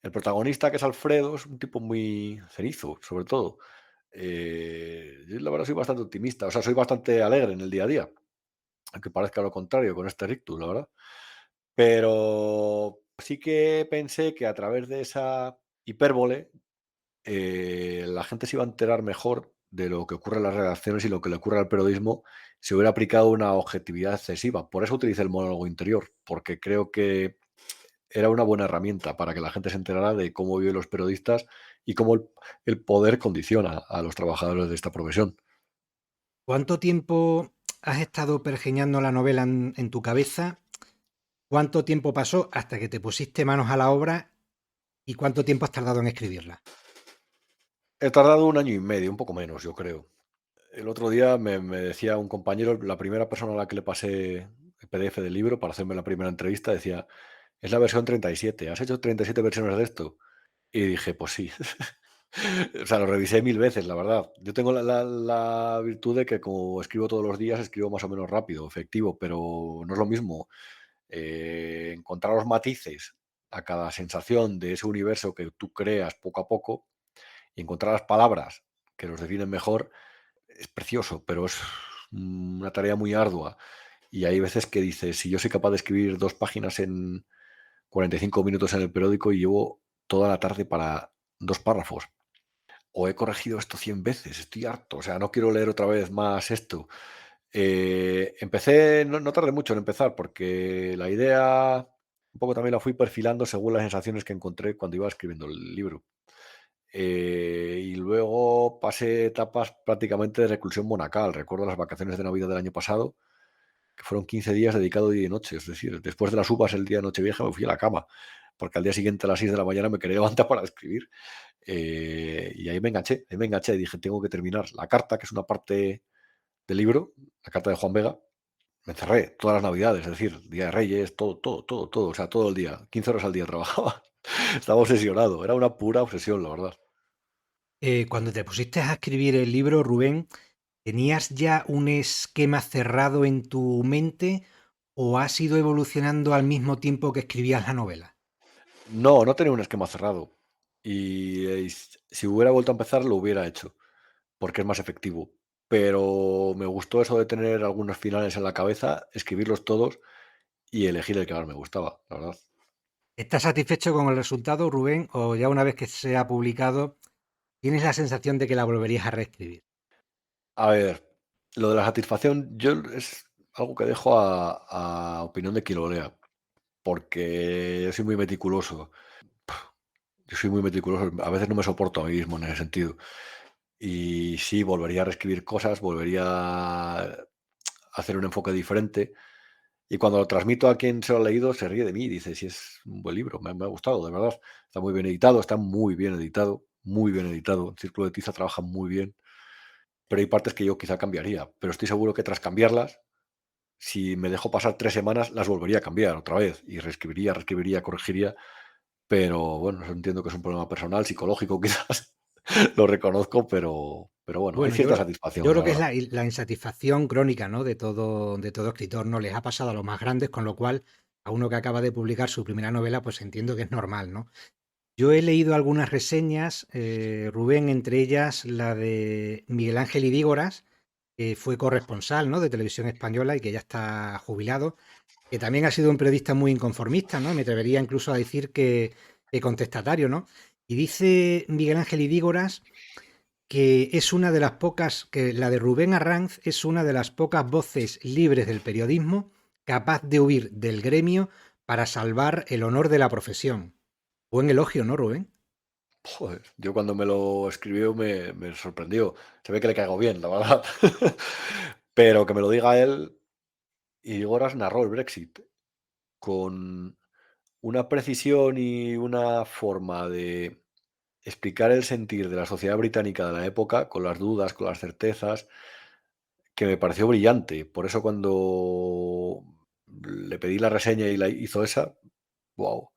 El protagonista, que es Alfredo, es un tipo muy cenizo, sobre todo. Yo la verdad soy bastante optimista, o sea, soy bastante alegre en el día a día, aunque parezca lo contrario con este rictus, la verdad. Pero sí que pensé que a través de esa hipérbole, la gente se iba a enterar mejor de lo que ocurre en las redacciones y lo que le ocurre al periodismo si hubiera aplicado una objetividad excesiva. Por eso utilicé el monólogo interior, porque creo que era una buena herramienta para que la gente se enterara de cómo viven los periodistas y cómo el poder condiciona a los trabajadores de esta profesión. ¿Cuánto tiempo has estado pergeñando la novela en tu cabeza? ¿Cuánto tiempo pasó hasta que te pusiste manos a la obra? ¿Y cuánto tiempo has tardado en escribirla? He tardado un año y medio, un poco menos, yo creo. El otro día me decía un compañero, la primera persona a la que le pasé el PDF del libro para hacerme la primera entrevista, decía, es la versión 37, ¿has hecho 37 versiones de esto? Y dije, pues sí. O sea, lo revisé 1000 veces, la verdad. Yo tengo la virtud de que como escribo todos los días, escribo más o menos rápido, efectivo, pero no es lo mismo encontrar los matices a cada sensación de ese universo que tú creas poco a poco y encontrar las palabras que los definen mejor es precioso, pero es una tarea muy ardua. Y hay veces que dices, si yo soy capaz de escribir 2 páginas en 45 minutos en el periódico y llevo toda la tarde para 2 párrafos, o he corregido esto 100 veces, estoy harto, o sea, no quiero leer otra vez más esto. Empecé, no tardé mucho en empezar, porque la idea un poco también la fui perfilando según las sensaciones que encontré cuando iba escribiendo el libro. Y luego pasé etapas prácticamente de reclusión monacal. Recuerdo las vacaciones de Navidad del año pasado, que fueron 15 días dedicado día y noche. Es decir, después de las uvas el día de Nochevieja me fui a la cama, porque al día siguiente a las 6 de la mañana me quería levantar para escribir. Y ahí me enganché y dije, tengo que terminar la carta, que es una parte del libro, la carta de Juan Vega. Me encerré todas las navidades, es decir, Día de Reyes, todo, todo, todo, todo, o sea, todo el día, 15 horas al día trabajaba. Estaba obsesionado, era una pura obsesión, la verdad. Cuando te pusiste a escribir el libro, Rubén, ¿tenías ya un esquema cerrado en tu mente o has ido evolucionando al mismo tiempo que escribías la novela? No tenía un esquema cerrado. Y si hubiera vuelto a empezar, lo hubiera hecho, porque es más efectivo. Pero me gustó eso de tener algunos finales en la cabeza, escribirlos todos y elegir el que más me gustaba, la verdad. ¿Estás satisfecho con el resultado, Rubén, o ya una vez que se ha publicado, tienes la sensación de que la volverías a reescribir? A ver, lo de la satisfacción, yo es algo que dejo a opinión de quien lo lea, porque yo soy muy meticuloso. Yo soy muy meticuloso, a veces no me soporto a mí mismo en ese sentido. Y sí, volvería a reescribir cosas, volvería a hacer un enfoque diferente. Y cuando lo transmito a quien se lo ha leído, se ríe de mí y dice, sí, es un buen libro, me ha gustado, de verdad. Está muy bien editado, está muy bien editado, muy bien editado. El Círculo de Tiza trabaja muy bien, pero hay partes que yo quizá cambiaría. Pero estoy seguro que tras cambiarlas, si me dejo pasar 3 semanas, las volvería a cambiar otra vez y reescribiría, corregiría. Pero bueno, eso entiendo que es un problema personal, psicológico, quizás. Lo reconozco, pero bueno, hay Bueno, yo, cierta yo satisfacción, creo la que es verdad. la insatisfacción crónica, ¿no? De todo escritor, ¿no? Les ha pasado a los más grandes, con lo cual a uno que acaba de publicar su primera novela, pues entiendo que es normal, ¿no? Yo he leído algunas reseñas, Rubén, entre ellas la de Miguel Ángel Idígoras, que fue corresponsal, ¿no? De Televisión Española y que ya está jubilado, que también ha sido un periodista muy inconformista, ¿no? Me atrevería incluso a decir que contestatario, ¿no? Y dice Miguel Ángel Idígoras que es una de las pocas, que la de Rubén Arranz es una de las pocas voces libres del periodismo capaz de huir del gremio para salvar el honor de la profesión. Buen elogio, ¿no, Rubén? Joder, yo cuando me lo escribió me sorprendió. Se ve que le caigo bien, la verdad. Pero que me lo diga él, y Goras narró el Brexit con una precisión y una forma de explicar el sentir de la sociedad británica de la época, con las dudas, con las certezas, que me pareció brillante. Por eso cuando le pedí la reseña y la hizo esa, wow,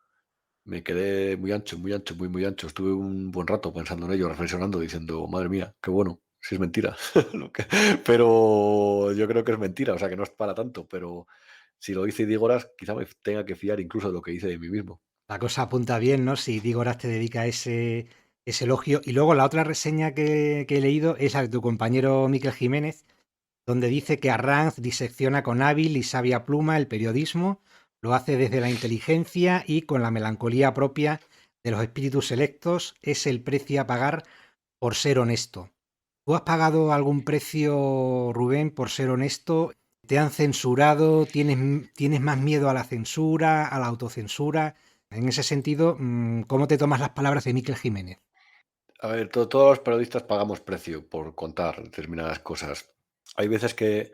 me quedé muy ancho, muy ancho, muy, muy ancho. Estuve un buen rato pensando en ello, reflexionando, diciendo, madre mía, qué bueno, si es mentira. Pero yo creo que es mentira, o sea que no es para tanto, pero si lo dice Dígoras, quizá me tenga que fiar incluso de lo que dice de mí mismo. La cosa apunta bien, ¿no? Si Dígoras te dedica ese elogio. Y luego la otra reseña que he leído es la de tu compañero Miquel Jiménez, donde dice que Arranz disecciona con hábil y sabia pluma el periodismo, lo hace desde la inteligencia y con la melancolía propia de los espíritus selectos, es el precio a pagar por ser honesto. ¿Tú has pagado algún precio, Rubén, por ser honesto? ¿Te han censurado? ¿Tienes más miedo a la censura, a la autocensura? En ese sentido, ¿cómo te tomas las palabras de Miquel Jiménez? A ver, todos los periodistas pagamos precio por contar determinadas cosas. Hay veces que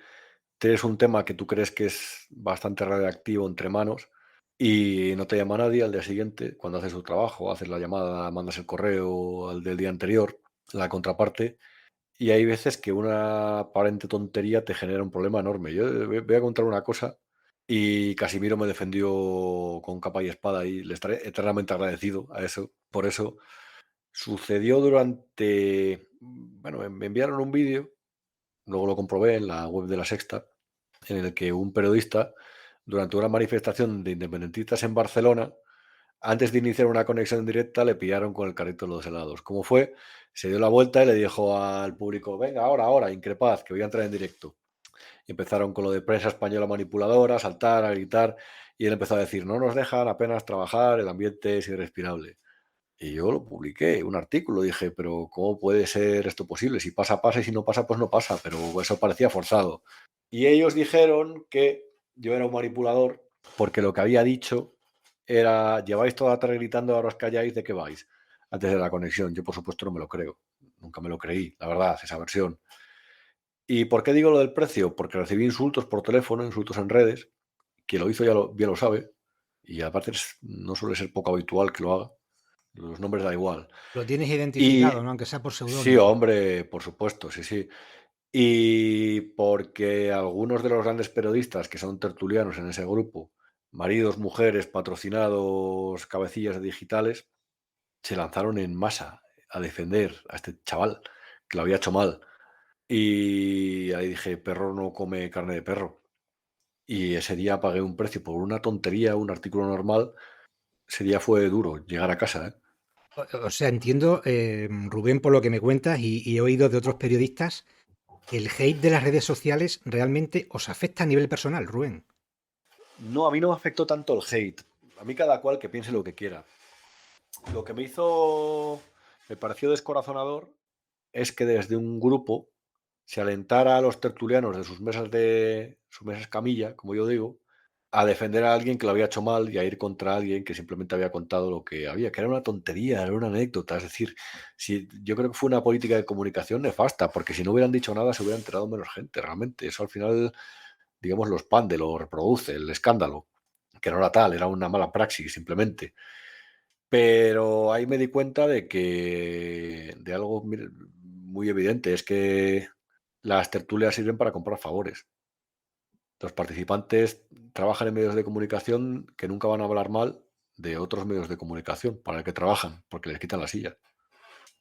tienes un tema que tú crees que es bastante radiactivo entre manos y no te llama nadie al día siguiente, cuando haces tu trabajo, haces la llamada, mandas el correo al del día anterior, la contraparte, y hay veces que una aparente tontería te genera un problema enorme. Yo voy a contar una cosa y Casimiro me defendió con capa y espada y le estaré eternamente agradecido a eso, por eso. Sucedió durante, bueno, me enviaron un vídeo, luego lo comprobé en la web de La Sexta, en el que un periodista, durante una manifestación de independentistas en Barcelona, antes de iniciar una conexión directa, le pillaron con el carrito de los helados. ¿Cómo fue? Se dio la vuelta y le dijo al público: venga, ahora, increpad, que voy a entrar en directo. Y empezaron con lo de prensa española manipuladora, a saltar, a gritar, y él empezó a decir, no nos dejan apenas trabajar, el ambiente es irrespirable. Y yo lo publiqué, un artículo, dije, pero ¿cómo puede ser esto posible? Si pasa, pasa, y si no pasa, pues no pasa, pero eso parecía forzado. Y ellos dijeron que yo era un manipulador porque lo que había dicho era, lleváis toda la tarde gritando, ahora os calláis, ¿de qué vais? Antes de la conexión. Yo, por supuesto, no me lo creo. Nunca me lo creí, la verdad, esa versión. ¿Y por qué digo lo del precio? Porque recibí insultos por teléfono, insultos en redes. Quien lo hizo ya bien lo sabe. Y aparte no suele ser poco habitual que lo haga. Los nombres da igual. Lo tienes identificado, Y ¿no? Aunque sea por sí, seudónimo. hombre, por supuesto, sí, sí. Y porque algunos de los grandes periodistas que son tertulianos en ese grupo, maridos, mujeres, patrocinados, cabecillas de digitales, se lanzaron en masa a defender a este chaval que lo había hecho mal. Y ahí dije, perro no come carne de perro. Y ese día pagué un precio por una tontería, un artículo normal. Ese día fue duro llegar a casa, ¿eh? O sea, entiendo, Rubén, por lo que me cuentas y he oído de otros periodistas, el hate de las redes sociales realmente os afecta a nivel personal, Rubén. No, a mí no me afectó tanto el hate. A mí cada cual que piense lo que quiera. Lo que me pareció descorazonador es que desde un grupo se alentara a los tertulianos de sus mesas camilla, como yo digo, a defender a alguien que lo había hecho mal y a ir contra alguien que simplemente había contado lo que había, que era una tontería, era una anécdota. Es decir, yo creo que fue una política de comunicación nefasta, porque si no hubieran dicho nada se hubiera enterado menos gente, realmente. Eso al final, digamos, lo expande, lo reproduce, el escándalo, que no era tal, era una mala praxis simplemente. Pero ahí me di cuenta de algo muy evidente, es que las tertulias sirven para comprar favores. Los participantes trabajan en medios de comunicación que nunca van a hablar mal de otros medios de comunicación para el que trabajan, porque les quitan la silla.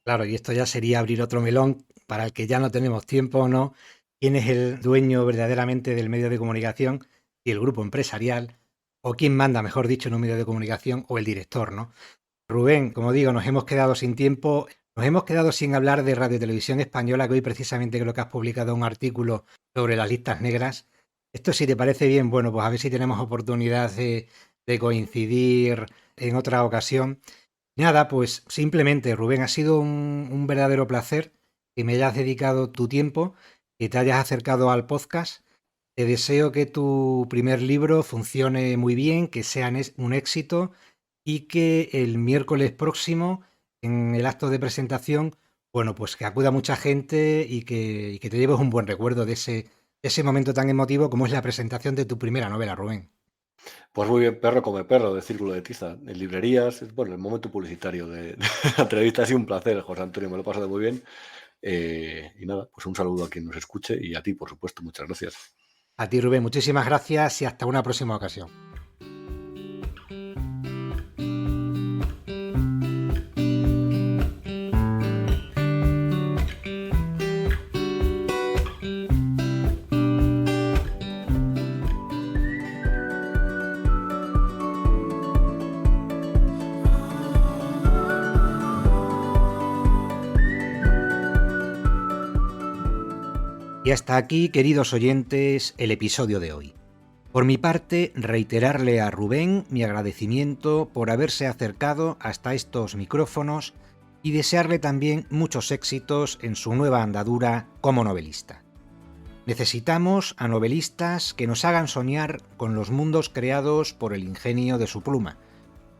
Claro, y esto ya sería abrir otro melón para el que ya no tenemos tiempo, ¿no? ¿Quién es el dueño verdaderamente del medio de comunicación y el grupo empresarial? ¿O quién manda, mejor dicho, en un medio de comunicación o el director, ¿no? Rubén, como digo, nos hemos quedado sin tiempo, nos hemos quedado sin hablar de Radio Televisión Española, que hoy precisamente creo que has publicado un artículo sobre las listas negras. Esto, si te parece bien, bueno, pues a ver si tenemos oportunidad de coincidir en otra ocasión. Nada, pues simplemente, Rubén, ha sido un verdadero placer que me hayas dedicado tu tiempo, que te hayas acercado al podcast. Te deseo que tu primer libro funcione muy bien, que sea un éxito y que el miércoles próximo, en el acto de presentación, bueno, pues que acuda mucha gente y que te lleves un buen recuerdo de ese momento tan emotivo como es la presentación de tu primera novela, Rubén. Pues muy bien, perro come perro, de Círculo de Tiza. En librerías, bueno, el momento publicitario de la entrevista ha sido un placer, José Antonio, me lo he pasado muy bien. Y nada, pues un saludo a quien nos escuche y a ti, por supuesto, muchas gracias. A ti, Rubén, muchísimas gracias y hasta una próxima ocasión. Y hasta aquí, queridos oyentes, el episodio de hoy. Por mi parte, reiterarle a Rubén mi agradecimiento por haberse acercado hasta estos micrófonos y desearle también muchos éxitos en su nueva andadura como novelista. Necesitamos a novelistas que nos hagan soñar con los mundos creados por el ingenio de su pluma,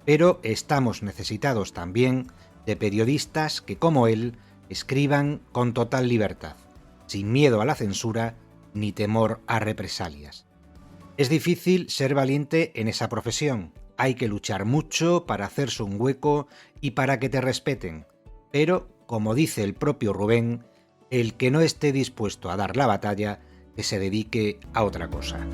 pero estamos necesitados también de periodistas que, como él, escriban con total libertad, sin miedo a la censura ni temor a represalias. Es difícil ser valiente en esa profesión, hay que luchar mucho para hacerse un hueco y para que te respeten, pero, como dice el propio Rubén, el que no esté dispuesto a dar la batalla, que se dedique a otra cosa.